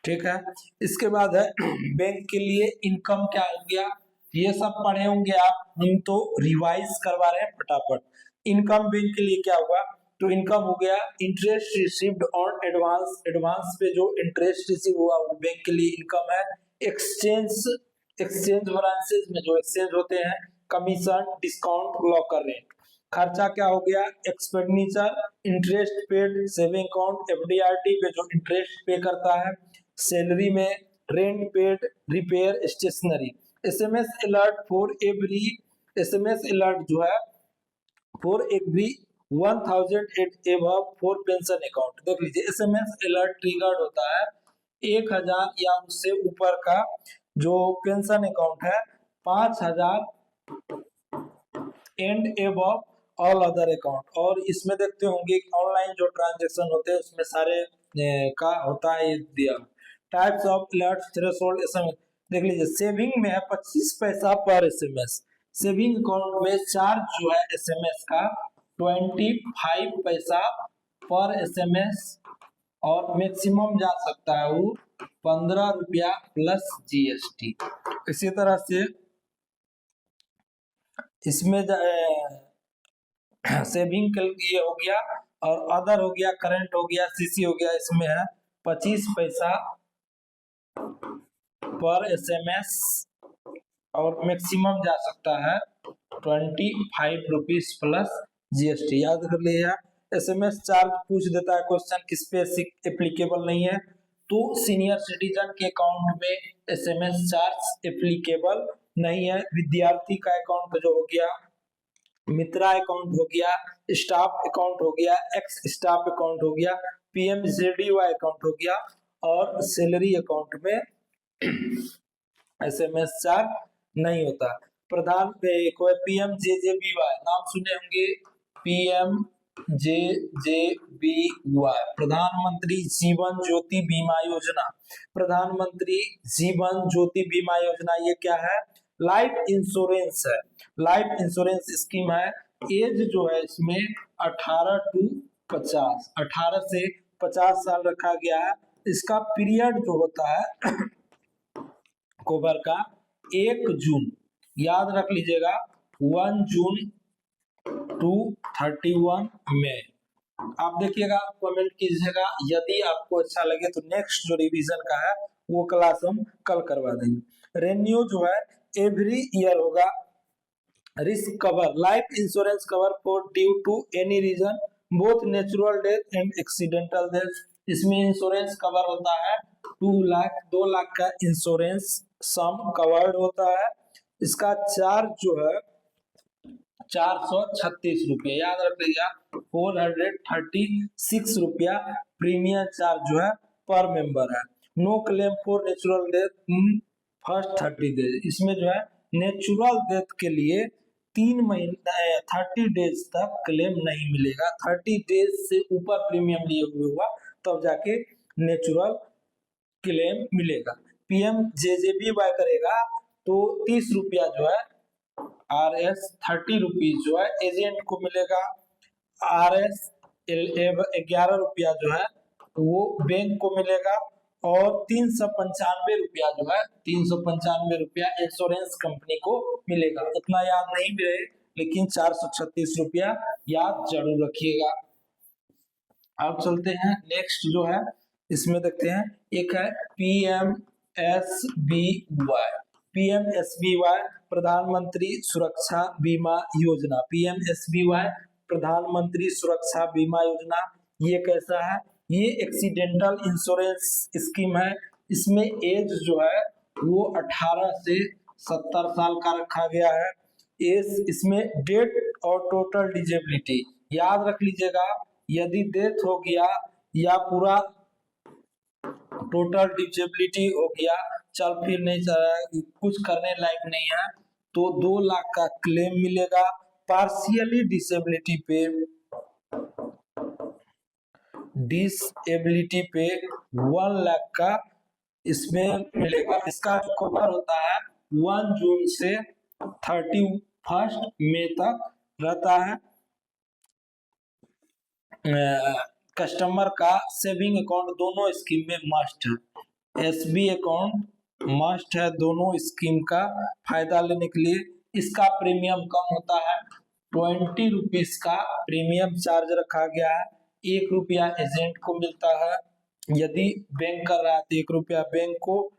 ठीक है। इसके बाद है बैंक के लिए इनकम क्या हो गया, ये सब पढ़े होंगे आप, हम तो रिवाइज करवा रहे हैं फटाफट। इनकम बैंक के लिए क्या होगा, तो इनकम हो गया interest received on advance, advance पे जो इंटरेस्ट रिसीव हुआ वो बैंक के लिए इनकम है। एक्सचेंज ब्रांचेस में जो एक्सचेंज होते हैं, कमीशन, डिस्काउंट, लॉकर रेंट। खर्चा क्या हो गया, expenditure, interest paid, saving account, FDRT पे जो इंटरेस्ट पे करता है, सैलरी में, rent paid, repair, stationery. SMS alert for every, SMS alert जो है for every 1000 at above for pension account. देख लीजिए, एसएमएस अलर्ट ट्रिगर्ड होता है 1000 या उससे ऊपर का जो पेंशन अकाउंट है, 5000 and above all other account. और इसमें देखते होंगे ऑनलाइन जो ट्रांजेक्शन होते हैं उसमें सारे का होता है ये दिया। Types of alert, threshold, SMS. देख लीजिए, सेविंग में है 25 पैसा पर एसएमएस, सेविंग अकाउंट में चार्ज जो है एसएमएस का 25 पैसा पर एसएमएस, और मैक्सिमम जा सकता है वो 15 रुपया प्लस जीएसटी। इसी तरह से इसमें सेविंग के लिए हो गया, और अदर हो गया, करंट हो गया, सीसी हो गया, इसमें है 25 पैसा पर एसएमएस और मैक्सिमम जा सकता है 25 रुपीज प्लस जीएसटी। याद कर लिया, एसएमएस चार्ज पूछ देता है क्वेश्चन, किस पे एप्लीकेबल नहीं है, तो सीनियर सिटीजन के अकाउंट में एसएमएस चार्ज एप्लीकेबल नहीं है। विद्यार्थी का अकाउंट जो हो गया, मित्रा अकाउंट हो गया, स्टाफ अकाउंट हो गया, एक्स स्टाफ अकाउंट हो गया, पीएमजेडीवाई अकाउंट हो गया, और सैलरी अकाउंट में एसएमएस चार्ज नहीं होता। प्रधान पीएमजेजेबीवाई नाम सुने होंगे, पीएमजेजेबीवाई प्रधानमंत्री जीवन ज्योति बीमा योजना। प्रधानमंत्री जीवन ज्योति बीमा योजना ये क्या है, लाइफ इंश्योरेंस है, लाइफ इंश्योरेंस स्कीम है। एज जो है इसमें 18 टू 50, 18 से 50 साल रखा गया है। इसका पीरियड जो होता है कवर का 1 जून, याद रख लीजिएगा, 1 जून टू 31 मई। आप देखिएगा, कमेंट कीजिएगा, यदि आपको अच्छा लगे तो नेक्स्ट जो रिवीजन का है वो क्लास हम कल करवा देंगे। रेन्यू जो है एवरी ईयर होगा। Risk cover, life insurance cover for due to any reason, both natural death and accidental death. इसमें इंश्योरेंस कवर होता है 2 लाख, 2 लाख का इंश्योरेंस सम कवर्ड होता है। इसका चार्ज जो है 436 रुपये, याद रखिएगा, 436 रुपया प्रीमियम चार्ज जो है पर मेंबर है। No claim for natural death in first 30 days. इसमें जो है नेचुरल डेथ के लिए 3 महीने 30 डेज तक क्लेम नहीं मिलेगा। 30 डेज से ऊपर प्रीमियम लिए हुए हुआ तब जाके नेचुरल क्लेम मिलेगा। पीएमजेजेबीवाई करेगा तो 30 रुपया जो है RS 30 रुपीज जो है एजेंट को मिलेगा। RS 11 रुपया जो है वो बैंक को मिलेगा। और 395 रुपया जो है 395 रुपया इंश्योरेंस कंपनी को मिलेगा। उतना याद नहीं भी रहे लेकिन 436 रुपया याद जरूर रखिएगा। अब चलते हैं नेक्स्ट जो है इसमें देखते हैं, एक है PMSBY। PMSBY प्रधानमंत्री सुरक्षा बीमा योजना। PMSBY प्रधानमंत्री सुरक्षा बीमा योजना ये कैसा है? ये एक्सीडेंटल इंश्योरेंस स्कीम है। इसमें एज जो है वो 18 से 70 साल का रखा गया है। एज इसमें डेथ और टोटल डिजेबिलिटी याद रख लीजिएगा। यदि डेथ हो गया या पूरा टोटल डिसेबिलिटी हो गया, चल फिर नहीं चल रहा है, कुछ करने लायक नहीं है, तो 2 लाख का क्लेम मिलेगा। पार्शियली डिसेबिलिटी पे 1 लाख का इसमें मिलेगा। इसका कवर होता है 1 जून से 31 मई तक रहता है। कस्टमर का सेविंग अकाउंट दोनों स्कीम में मस्ट है। एसबी अकाउंट मस्ट है दोनों स्कीम का फायदा लेने के लिए। इसका प्रीमियम कम होता है, 20 रुपीज का प्रीमियम चार्ज रखा गया है। 1 रुपया एजेंट को मिलता है। यदि बैंक कर रहा है तो 1 रुपया बैंक को,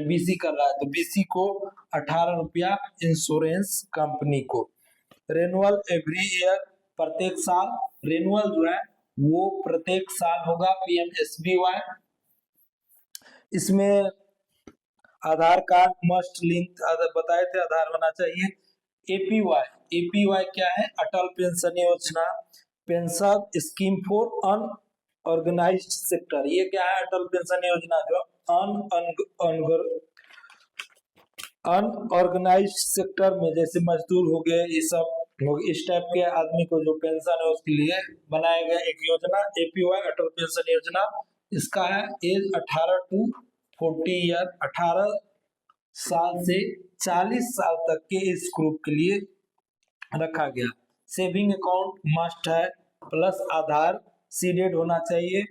बीसी कर रहा है तो बीसी को, 18 रुपया इंश्योरेंस कंपनी को। रेनुअल एवरी ईयर, प्रत्येक साल। रेनुअल जो है वो प्रत्येक साल होगा। PMSBY इसमें आधार कार्ड मस्ट लिंक, बताए थे आधार होना चाहिए। APY क्या है? अटल पेंशन योजना, pension scheme for unorganised sector. ये क्या है? अटल पेंशन योजना जो अनऑर्गेनाइज्ड सेक्टर में जैसे मजदूर हो गए, ये सब इस टाइप के आदमी को जो पेंशन है उसके लिए बनाया गया एक योजना APY अटल पेंशन योजना। इसका है एज 18 to 40 ईयर, 18 साल से 40 साल तक के इस ग्रुप के लिए रखा गया। सेविंग अकाउंट मस्ट है, प्लस आधार सीडेड होना चाहिए।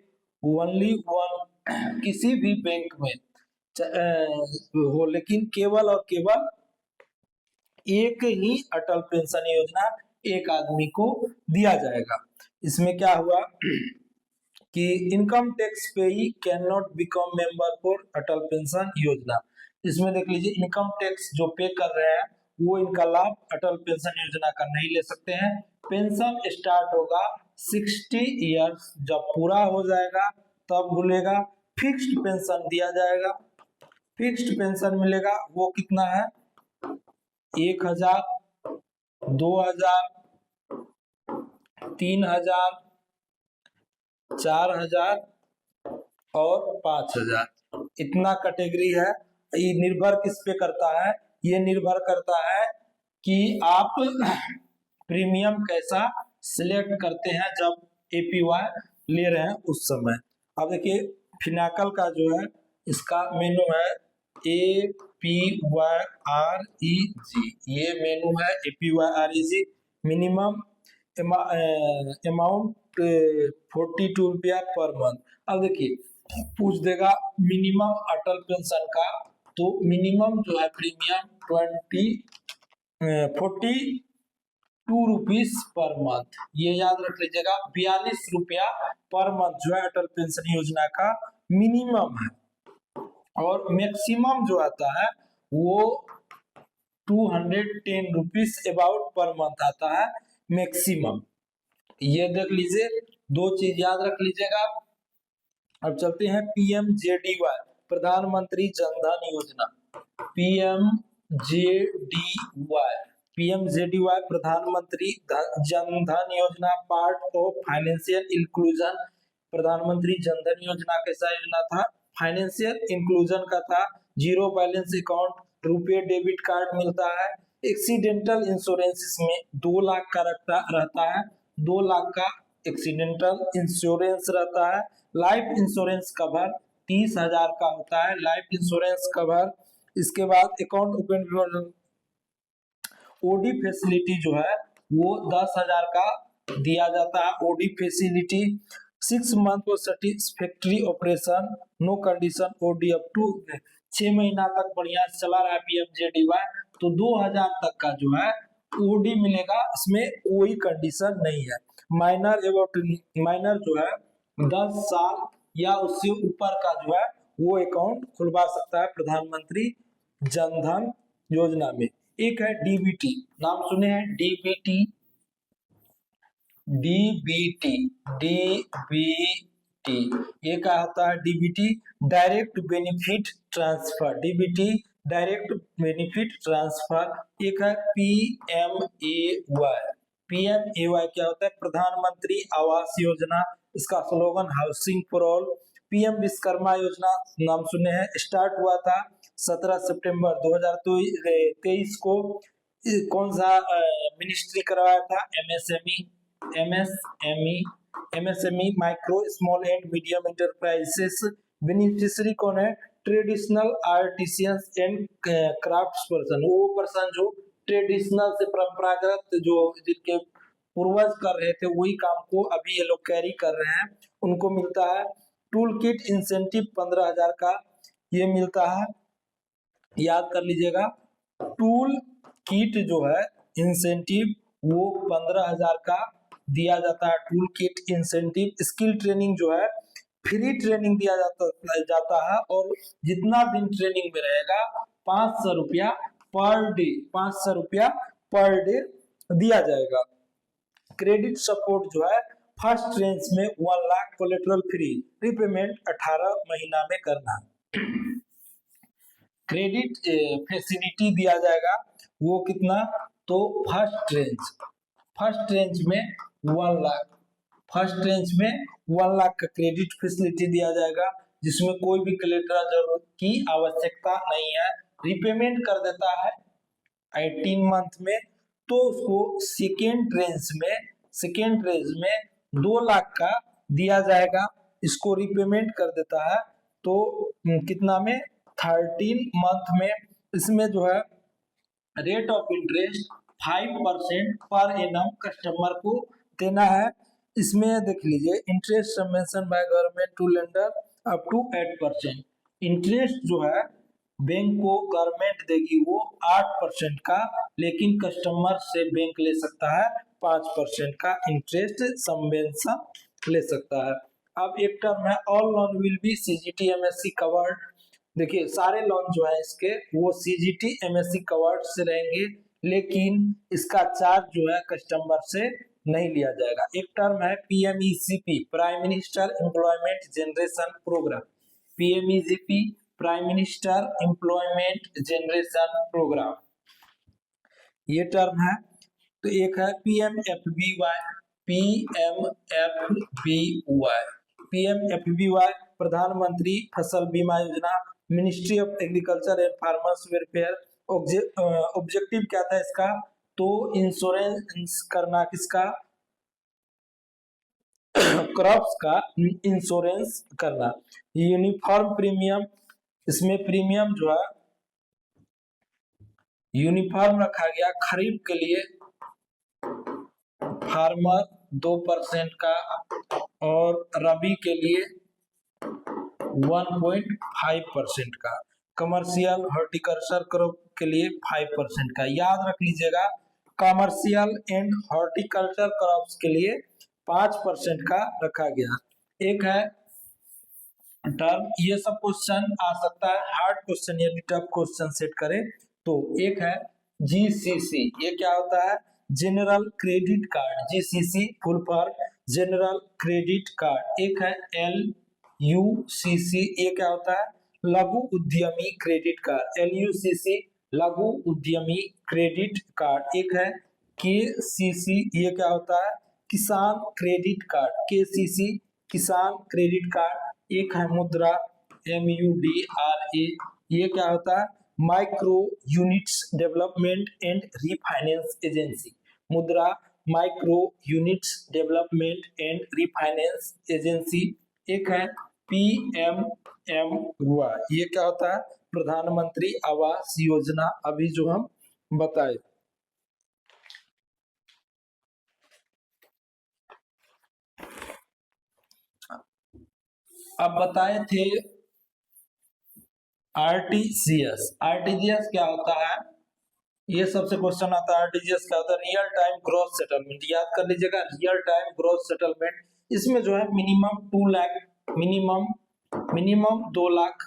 ओनली वन किसी भी बैंक में हो, लेकिन केवल और केवल एक ही अटल पेंशन योजना एक आदमी को दिया जाएगा। इसमें क्या हुआ कि इनकम टैक्स पे he can not become member for Atal pension योजना। इसमें देख लीजिए इनकम टैक्स जो पे कर रहे हैं वो इनका लाभ अटल पेंशन योजना का नहीं ले सकते हैं। पेंशन स्टार्ट होगा 60 ईयर्स, जब पूरा हो जाएगा तब मिलेगा। फिक्स्ड पेंशन दिया जाएगा। फिक्स्ड पेंशन मिलेगा, वो कितना है? 1000, 2000, 3000, 4000 और 5000, इतना कैटेगरी है। ये निर्भर किस पे करता है? ये निर्भर करता है कि आप प्रीमियम कैसा सिलेक्ट करते हैं जब APY ले रहे हैं उस समय। अब देखिए फिनाकल का जो है इसका मेनू है APYREG, ये मेनू है APYREG। मिनिमम अमाउंट 42 रुपया पर मंथ। अब देखिए पूछ देगा मिनिमम अटल पेंशन का, तो मिनिमम जो है प्रीमियम 42 रुपीज पर मंथ, ये याद रख लीजिएगा। 42 रुपया पर मंथ जो है अटल पेंशन योजना का मिनिमम है। और मैक्सिमम जो आता है वो 210 रुपीज अबाउट पर मंथ आता है मैक्सिमम। ये देख लीजिए, 2 चीज याद रख लीजिएगा। अब चलते हैं PMJDY, प्रधानमंत्री जनधन योजना। PMJDY प्रधानमंत्री जनधन योजना, पार्ट ऑफ फाइनेंशियल इंक्लूजन। प्रधानमंत्री जनधन योजना कैसा योजना था? फाइनेंशियल इंक्लूजन का था। 0 बैलेंस अकाउंट, रुपए डेबिट कार्ड मिलता है। एक्सीडेंटल इंश्योरेंस इसमें 2 लाख का रहता है। 2 लाख का एक्सीडेंटल इंश्योरेंस रहता है। लाइफ इंश्योरेंस कवर 30,000 का होता है। लाइफ इंश्योरेंस कवर इसके बाद अकाउंट ओपन ओडी फैसिलिटी जो है वो 10,000 का दिया जाता है। ओडी फैसिलिटी 6 मंथ और satisfactory operation, no condition OD up to 6 महीना तक बढ़िया चला रहा है पीएमजेडीवाई, तो 2,000 तक का जो है ओडी मिलेगा, इसमें कोई कंडीशन नहीं है। माइनर जो है 10 साल या उससे ऊपर का जो है वो अकाउंट खुलवा सकता है प्रधानमंत्री जनधन योजना में। एक है डीबीटी, नाम सुने हैं डीबीटी, डीबीटी डीबीटी ये क्या होता है? DBT direct benefit transfer, DBT direct benefit transfer. एक है पीएमएवाई, पीएमएवाई क्या होता है? प्रधानमंत्री आवास योजना, इसका slogan housing for all. PM Vishwakarma योजना नाम सुने हैं, स्टार्ट हुआ था 17 सितंबर 2023 को। कौन सा मिनिस्ट्री करवाया था? MSME micro small and medium enterprises. Beneficiary कौन है? Traditional artisans and crafts person, वो पर्सन जो ट्रेडिशनल से परंपरागत जो जिनके पूर्वज कर रहे थे वही काम को अभी ये लोग कैरी कर रहे हैं, उनको मिलता है। टूल किट इंसेंटिव 15,000 का ये मिलता है, याद कर लीजिएगा। टूल किट जो है इंसेंटिव वो 15,000 का दिया जाता है, tool kit incentive. Skill training जो है फ्री ट्रेनिंग दिया जाता है और जितना दिन ट्रेनिंग में रहेगा 500 रुपया पर डे, 500 रुपया पर डे दिया जाएगा। क्रेडिट सपोर्ट जो है फर्स्ट रेंज में 1 लाख कोलेटरल फ्री, रिपेमेंट 18 महीना में करना। क्रेडिट फैसिलिटी दिया जाएगा वो कितना? तो फर्स्ट रेंज में 1 लाख, फर्स्ट रेंज में 1 लाख का क्रेडिट फैसिलिटी दिया जाएगा, जिसमें कोई भी कोलेटरल जरूरत की आवश्यकता नहीं है, रिपेमेंट कर देता है 18 मंथ में। तो उसको सेकेंड रेंज में 2 लाख का दिया जाएगा, इसको रिपेमेंट कर देता है तो कितना में? 13 मंथ में। इसमें जो है rate of interest 5% per annum customer को देना है। इसमें देख लीजिए interest subvention by government to lender up to 8%। Interest जो है बैंक को गवर्नमेंट देगी वो 8% का, लेकिन कस्टमर से बैंक ले सकता है 5% का इंटरेस्ट सबवेंशन ले सकता है। अब एक टर्म है all loan will be CGT MSc covered. देखिए सारे लोन जो है इसके वो सीजीटी एमएससी कवर्ड से रहेंगे, लेकिन इसका चार्ज जो है कस्टमर से नहीं लिया जाएगा। एक टर्म है PMEGP, prime minister employment generation programme, PMEGP prime minister employment generation programme, ये टर्म है। तो एक है PMFBY Pradhan Mantri Fasal Bima Yojana, ministry of agriculture and farmers welfare. Objective क्या था इसका? तो इंश्योरेंस करना किसका? क्रॉप्स का इंश्योरेंस करना। यूनिफॉर्म प्रीमियम, इसमें प्रीमियम जो है यूनिफॉर्म रखा गया। खरीफ के लिए फार्मर 2% का और रबी के लिए 1.5% का, कमर्शियल हॉर्टिकल्चर क्रॉप के लिए 5% का। याद रख लीजिएगा कमर्शियल एंड हॉर्टिकल्चर क्रॉप्स के लिए 5% का रखा गया। एक है टर्म, ये सब क्वेश्चन आ सकता है हार्ड क्वेश्चन यदि टफ क्वेश्चन सेट करे तो। एक है जीसीसी, ये क्या होता है? General credit card, GCC full form general credit card. एक है एलयूसीसी, ये क्या होता है? लघु उद्यमी क्रेडिट कार्ड, एलयूसीसी लघु उद्यमी क्रेडिट कार्ड। एक है केसीसी, ये क्या होता है? Kisan credit card, KCC Kisan credit card. एक है मुद्रा, MUDRA, ये क्या होता है? Micro units development and refinance agency, MUDRA micro units development and refinance agency. एक है PMMY, ये क्या होता है? प्रधानमंत्री आवास योजना अभी जो हम बताए। अब बताए थे आरटीजीएस। आरटीजीएस क्या होता है, ये सबसे क्वेश्चन आता है। आरटीजीएस क्या होता है? Real time gross settlement. याद कर लीजिएगा, रियल टाइम ग्रॉस सेटलमेंट। इसमें जो है मिनिमम 2 लाख, मिनिमम 2 लाख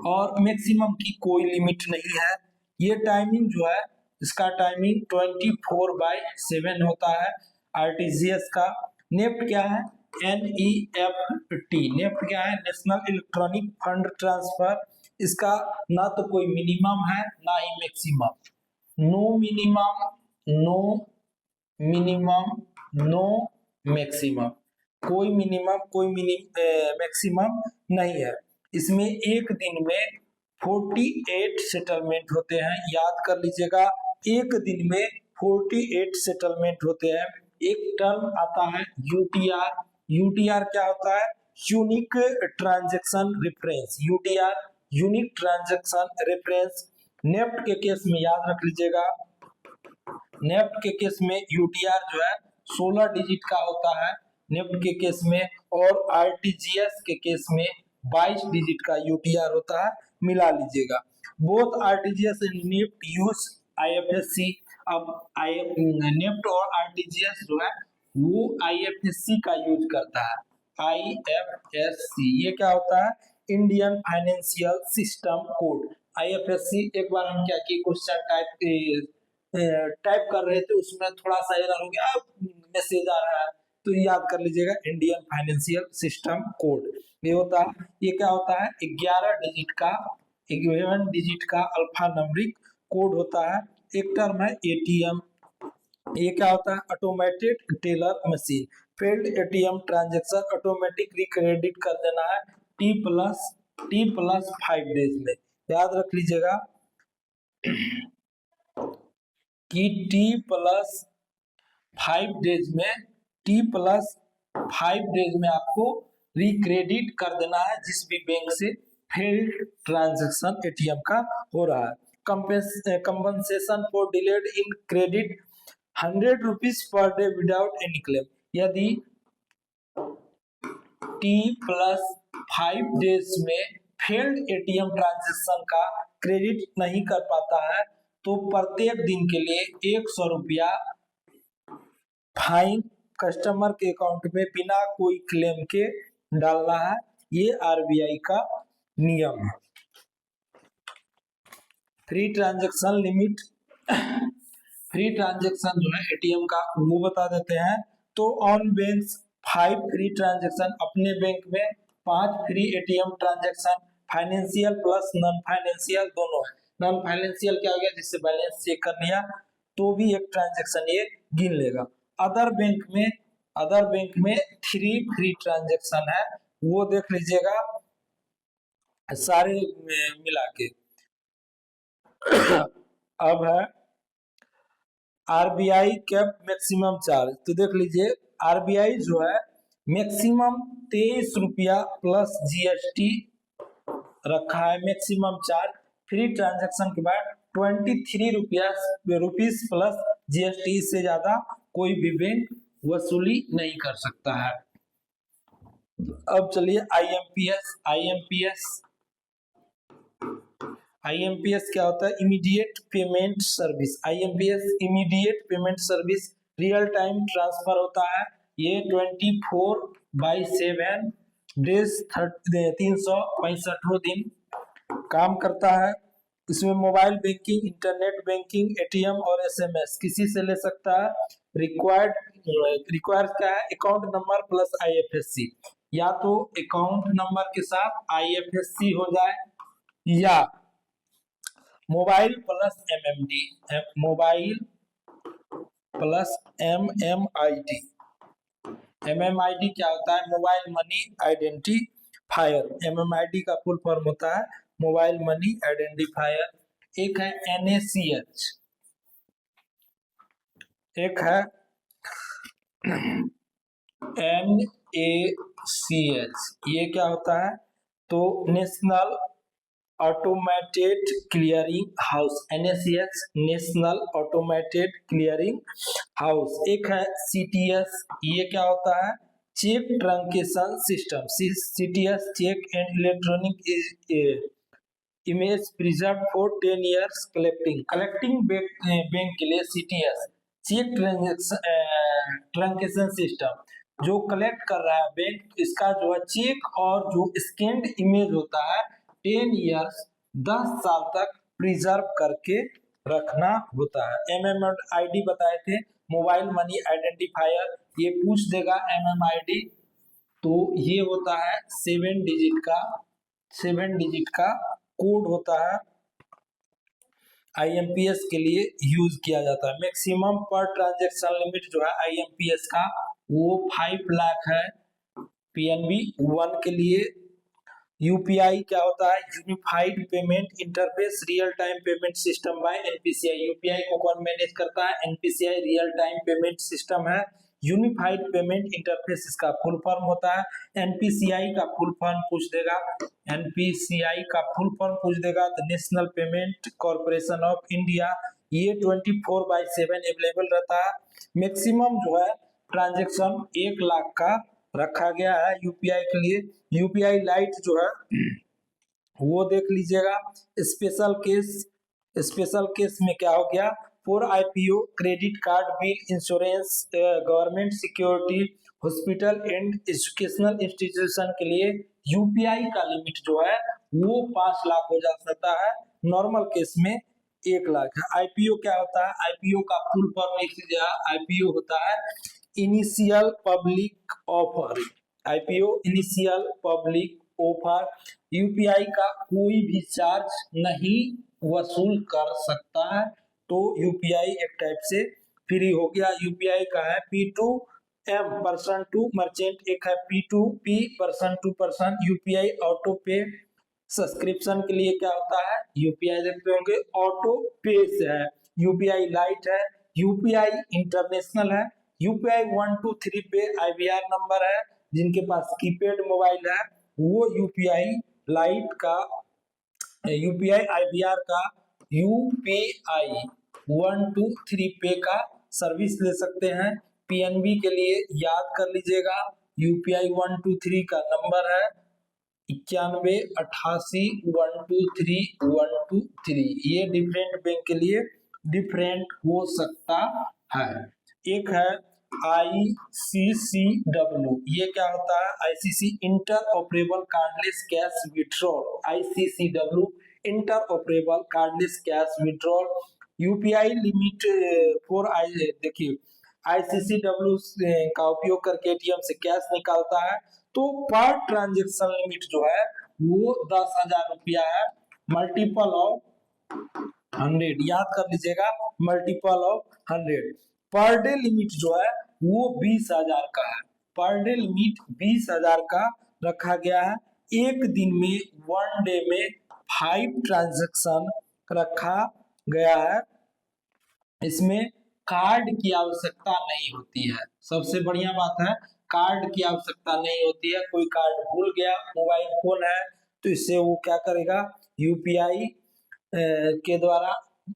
और मैक्सिमम की कोई लिमिट नहीं है। ये टाइमिंग जो है, इसका टाइमिंग 24/7 होता है आरटीजीएस का। नेफ्ट क्या है? NEFT। नेफ्ट क्या है? National electronic fund transfer. इसका ना तो कोई मिनिमम है ना ही maximum. No minimum, no no maximum. कोई मिनिमम कोई मैक्सिमम नहीं है। इसमें एक दिन में 48 सेटलमेंट होते हैं। याद कर लीजिएगा, एक दिन में 48 सेटलमेंट होते हैं। एक टर्म आता है यूटीआर। यूटीआर क्या होता है? Unique transaction reference. UTR unique transaction reference. NEFT के केस में याद रख लीजिएगा, नेफ्ट के केस में यूटीआर जो है 16 डिजिट का होता है नेफ्ट के केस में, और आरटीजीएस के केस में 22 डिजिट का यूटीआर होता है। मिला लीजिएगा। Both RTGS and NEFT use IFSC. अब नेफ्ट और आरटीजीएस जो है वो आईएफएससी का यूज करता है। आईएफएससी ये क्या होता है? Indian financial system code. IFSC एक बार हम क्या किए, क्वेश्चन टाइप कर रहे थे, उसमें थोड़ा सा एरर हो गया, मैसेज आ रहा है, तो याद कर लीजिएगा इंडियन फाइनेंशियल सिस्टम कोड। ये होता है, ये क्या होता है? 11 डिजिट का, 11 डिजिट का अल्फा नंबरिक कोड होता है। एक टर्म है एटीएम। ये क्या होता है? Automated teller machine. Failed ATM transaction automatic recredit कर देना है T+5 डेज में। याद रख लीजिएगा कि T+5 डेज में आपको रिक्रेडिट कर देना है जिस भी बैंक से फेल्ड ट्रांजैक्शन एटीएम का हो रहा है। Compensation for delayed in credit 100 rupees per day without any claim. यदि T+5 डेज में फेल्ड एटीएम ट्रांजैक्शन का क्रेडिट नहीं कर पाता है तो प्रत्येक दिन के लिए 100 रुपया फाइन कस्टमर के अकाउंट में बिना कोई क्लेम के डालना है। ये आरबीआई का नियम है। Free transaction limit, free transaction जो है एटीएम का वो बता देते हैं। तो ऑन बैंक 5 फ्री ट्रांजैक्शन, अपने बैंक में 5 free ATM transaction. Financial plus non financial दोनों है। नॉन फाइनेंशियल क्या हो गया? जिससे बैलेंस चेक कर लिया तो भी एक ट्रांजैक्शन ये गिन लेगा। अदर बैंक में 3 फ्री ट्रांजैक्शन है, वो देख लीजिएगा सारे मिला के। अब है आरबीआई कैप मैक्सिमम चार्ज। तो देख लीजिए आरबीआई जो है मैक्सिमम 23 रुपया प्लस जीएसटी रखा है मैक्सिमम चार्ज। फ्री ट्रांजैक्शन के बाद 23 रुपीस प्लस जीएसटी से ज्यादा कोई भी बैंक वसूली नहीं कर सकता है। अब चलिए आईएमपीएस क्या होता है? Immediate payment service. IMPS immediate payment service real time transfer होता है। ये 24/7 डेज 365 दिन काम करता है। इसमें mobile banking, internet banking, ATM और एसएमएस किसी से ले सकता है। रिक्वायर्ड क्या है? Account number plus IFSC. या तो अकाउंट नंबर के साथ आईएफएससी हो जाए या mobile plus MMD, mobile plus MMID. MMID क्या होता है? Mobile money identifier. एमएमआईडी का फुल फॉर्म होता है मोबाइल मनी आइडेंटिफायर। एक है एनएसीएच, एक है एनएसीएच। ये क्या होता है? तो national automated clearing house, NACH, national automated clearing house. एक है CTS, ये क्या होता है? Cheque truncation system. CTS cheque and electronic image preserve for 10 years collecting bank के लिए CTS चेक ट्रंकेशन सिस्टम जो कलेक्ट कर रहा है बैंक, इसका जो है चेक और जो स्कैन्ड इमेज होता है 10 ईयर्स 10 साल तक प्रिजर्व करके रखना होता है। MMID बताए थे, मोबाइल मनी आइडेंटिफायर, ये पूछ देगा MMID। तो ये होता है 7 डिजिट का कोड होता है, IMPS के लिए यूज किया जाता है। मैक्सिमम पर ट्रांजैक्शन लिमिट जो है IMPS का वो 5 लाख है PNB 1 के लिए। UPI क्या होता है? Unified payment interface real time payment system by NPCI। UPI को कौन मैनेज करता है? NPCI real time payment system है। यूनिफाइड पेमेंट इंटरफेस इसका फुल फॉर्म होता है। NPCI का फुल फॉर्म पूछ देगा, NPCI का फुल फॉर्म पूछ देगा तो national payment corporation of India. ये 24/7 अवेलेबल रहता है। मैक्सिमम जो है ट्रांजेक्शन 1 लाख का रखा गया है UPI के लिए। UPI लाइट जो है वो देख लीजिएगा। स्पेशल केस में क्या हो गया? For IPO, credit card, bill, insurance, government security, hospital and educational institution के लिए UPI का लिमिट जो है वो 5 लाख हो जा सकता है। नॉर्मल केस में 1 लाख है। IPO क्या होता है? IPO का फुल फॉर्म लिख लीजिएगा। IPO होता है initial public offer. IPO initial public offer. UPI का कोई भी चार्ज नहीं वसूल कर सकता है, तो UPI एक टाइप से फ्री हो गया। UPI का है P2M पर्सन टू मर्चेंट, एक है P2P person to person. UPI auto pay subscription के लिए क्या होता है? UPI देखते होंगे ऑटो पे से है। UPI लाइट है। UPI इंटरनेशनल है। UPI 1 2 3 पे IVR नंबर है। जिनके पास कीपैड मोबाइल है वो UPI लाइट का, UPI IVR का UPI 1 2 3 पे का सर्विस ले सकते हैं। PNB के लिए याद कर लीजिएगा, UPI 1 2 3 का नंबर है 9188123123। ये डिफरेंट बैंक के लिए डिफरेंट हो सकता है। एक है ICCW, ये क्या होता है? ICC inter operable cardless cash withdrawal. ICCW inter operable cardless cash withdrawal. UPI limit for देखिए ICCW का उपयोग करके ATM से कैश निकालता है तो पर ट्रांजेक्शन लिमिट जो है वो 10,000 रुपया है। मल्टीपल ऑफ 100 याद कर लीजिएगा, multiple of 100। Per day limit जो है वो 20,000 का है। पर डे लिमिट 20,000 का रखा गया है। एक दिन में 1 डे में 5 ट्रांजेक्शन रखा गया है। इसमें कार्ड की आवश्यकता नहीं होती है। सबसे बढ़िया बात है, कार्ड की आवश्यकता नहीं होती है। कोई कार्ड भूल गया, मोबाइल फोन है तो इससे वो क्या करेगा? UPI के द्वारा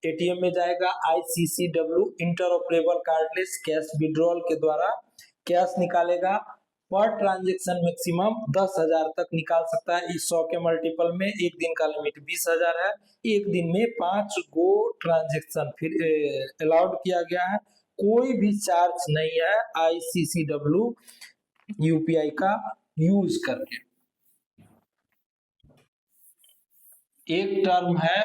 ATM में जाएगा। ICCW inter operable cardless cash withdrawal के द्वारा कैश निकालेगा। पर ट्रांजेक्शन मैक्सिमम 10,000 तक निकाल सकता है। इस 100 के मल्टीपल में एक दिन का लिमिट 20,000 है। एक दिन में 5 गो ट्रांजेक्शन फिर अलाउड किया गया है। कोई भी चार्ज नहीं है ICCW UPI का यूज करके। एक टर्म है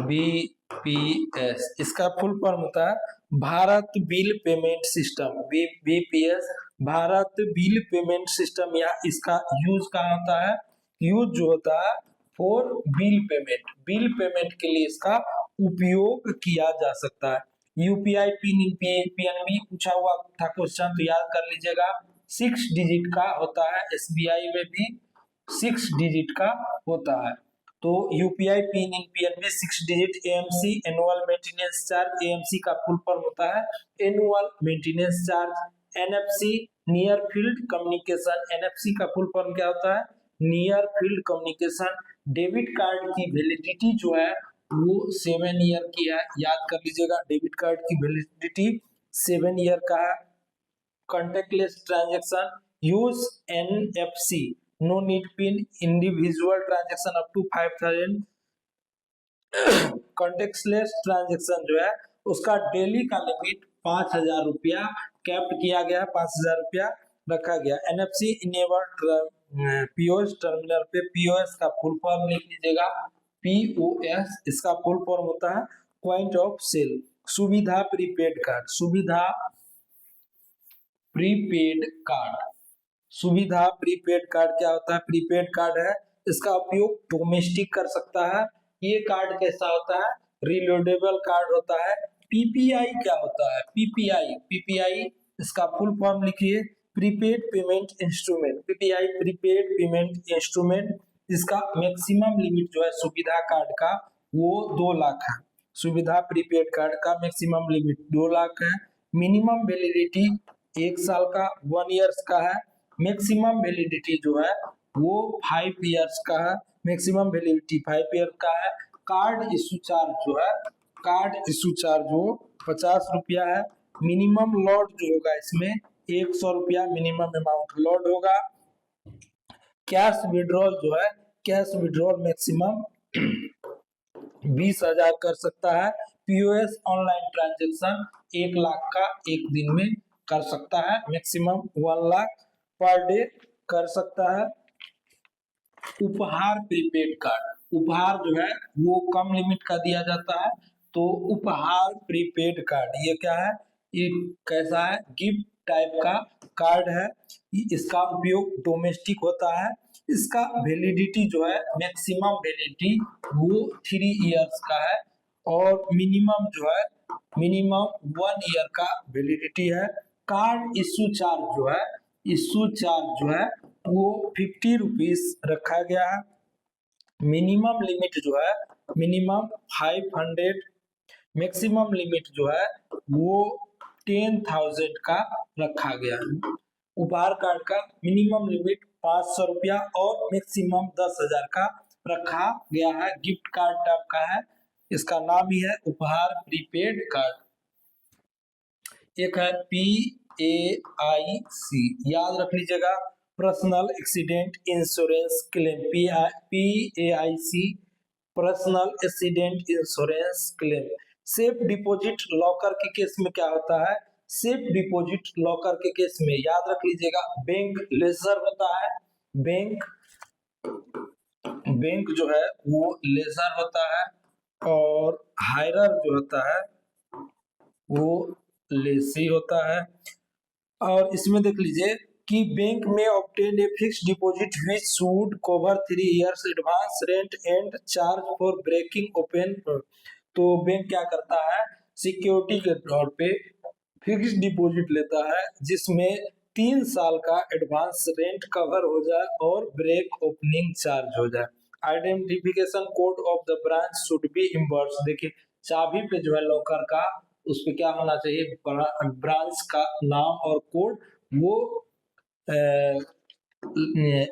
BBPS, इसका फुल फॉर्म होता है Bharat bill payment system. BBPS Bharat bill payment system. या इसका यूज कहाँ होता है? यूज जो होता है for bill payment. Bill payment के लिए इसका उपयोग किया जा सकता है। UPI PNB पूछा हुआ था क्वेश्चन तो याद कर लीजिएगा, 6 डिजिट का होता है। SBI में भी 6 डिजिट का होता है। तो UPI PNB 6 digit. AMC annual maintenance charge. AMC का फुल फॉर्म होता है annual maintenance charge. NFC near field communication. NFC का फुल फॉर्म क्या होता है? Near field communication. Debit card की वैलिडिटी जो है वो 7 ईयर की है, याद कर लीजिएगा, डेबिट कार्ड की वैलिडिटी 7 ईयर का है। Contactless transaction, use NFC, no need pin, individual transaction up to 5000। Contactless transaction जो है उसका डेली का लिमिट 5000 रुपया कैप्ट किया गया, 5000 रुपया रखा गया। NFC इनेबल्ड POS टर्मिनल पे, POS का फुल फॉर्म लिख लीजिएगा, POS इसका फुल फॉर्म होता है पॉइंट ऑफ सेल। सुविधा प्रीपेड कार्ड, सुविधा प्रीपेड कार्ड, सुविधा प्रीपेड कार्ड क्या होता है? प्रीपेड कार्ड है, इसका उपयोग डोमेस्टिक कर सकता है। ये कार्ड कैसा होता है? रिलोडेबल कार्ड होता है। PPI क्या होता है? PPI इसका फुल फॉर्म लिखिए, prepaid payment instrument. PPI prepaid payment instrument, इसका मैक्सिमम लिमिट जो है सुविधा कार्ड का वो 2 लाख है। सुविधा प्रीपेड कार्ड का मैक्सिमम लिमिट 2 लाख है। मिनिमम वैलिडिटी 1 साल का, 1 ईयर्स का है। मैक्सिमम वैलिडिटी जो है वो 5 ईयर्स का है, मैक्सिमम वैलिडिटी 5 ईयर का है। कार्ड इशू चार्ज जो है, कार्ड इशू चार्ज वो 50 रुपया है। मिनिमम लॉट जो होगा इसमें 100 रुपया मिनिमम अमाउंट लॉट होगा। कैश विड्रॉल जो है, कैश विड्रॉल मैक्सिमम 20,000 कर सकता है। POS ऑनलाइन ट्रांजेक्शन 1 लाख का एक दिन में कर सकता है, मैक्सिमम 1 लाख पर डे कर सकता है। उपहार प्रीपेड कार्ड, उपहार जो है वो कम लिमिट का दिया जाता है, तो उपहार प्रीपेड कार्ड ये क्या है? ये कैसा है? गिफ्ट टाइप का कार्ड है। इसका उपयोग डोमेस्टिक होता है। इसका वैलिडिटी जो है, मैक्सिमम वैलिडिटी वो 3 इयर्स का है और मिनिमम जो है मिनिमम 1 ईयर का वैलिडिटी है। कार्ड इशू चार्ज जो है, इशू चार्ज जो है वो 50 रुपीज रखा गया है। मिनिमम लिमिट जो है मिनिमम 500, मैक्सिमम लिमिट जो है वो 10,000 का रखा गया है। उपहार कार्ड का मिनिमम लिमिट 500 रुपया और मैक्सिमम 10,000 का रखा गया है। गिफ्ट कार्ड टाइप का है, इसका नाम ही है उपहार प्रीपेड कार्ड। एक है PAIC, याद रख लीजिएगा, personal accident insurance claim. PAIC personal accident insurance claim. Safe deposit locker के केस में क्या होता है? सेफ डिपॉजिट लॉकर के केस में याद रख लीजिएगा, बैंक लेजर होता है, बैंक जो है वो लेजर होता है और हायरर जो होता है वो लेसी होता है। और इसमें देख लीजिए कि बैंक में obtain a fixed deposit which should cover 3 years advance rent and charge for breaking open. तो बैंक क्या करता है? सिक्योरिटी के तौर पे फिक्स्ड डिपॉजिट लेता है जिसमें 3 साल का एडवांस रेंट कवर हो जाए और ब्रेक ओपनिंग चार्ज हो जाए। Identification code of the branch should be embossed. देखिए चाबी पे जो है लॉकर का, उस पे क्या होना चाहिए? ब्रांच का नाम और कोड वो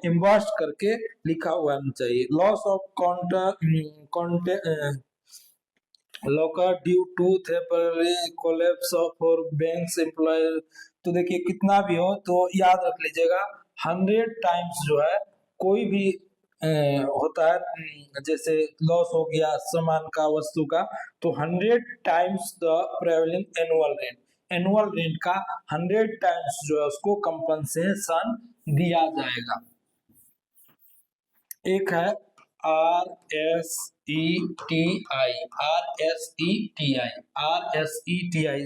इम्बर्स करके लिखा हुआ होना चाहिए। Loss of locker due to temporary collapse of और बैंक्स एम्प्लॉय। तो देखिए कितना भी हो तो याद रख लीजिएगा 100 टाइम्स जो है कोई भी होता है, जैसे लॉस हो गया सामान का, वस्तु का, तो 100 times the prevailing annual rent, annual rent का 100 टाइम्स जो है उसको कंपनसेशन दिया जाएगा। एक है RSETI,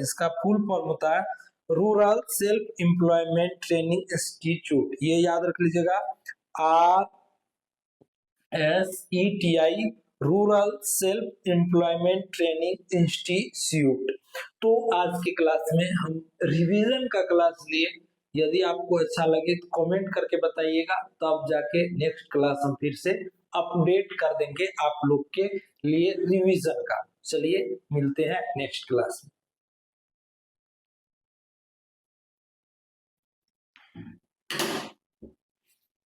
इसका फुल फॉर्म होता है rural self employment training institute. ये याद रख लीजिएगा, RSETI rural self employment training institute. तो आज की क्लास में हम रिवीजन का क्लास लिए। यदि आपको अच्छा लगे तो कमेंट करके बताइएगा, तब जाके नेक्स्ट क्लास हम फिर से अपडेट कर देंगे आप लोग के लिए रिवीजन का। चलिए मिलते हैं नेक्स्ट क्लास में।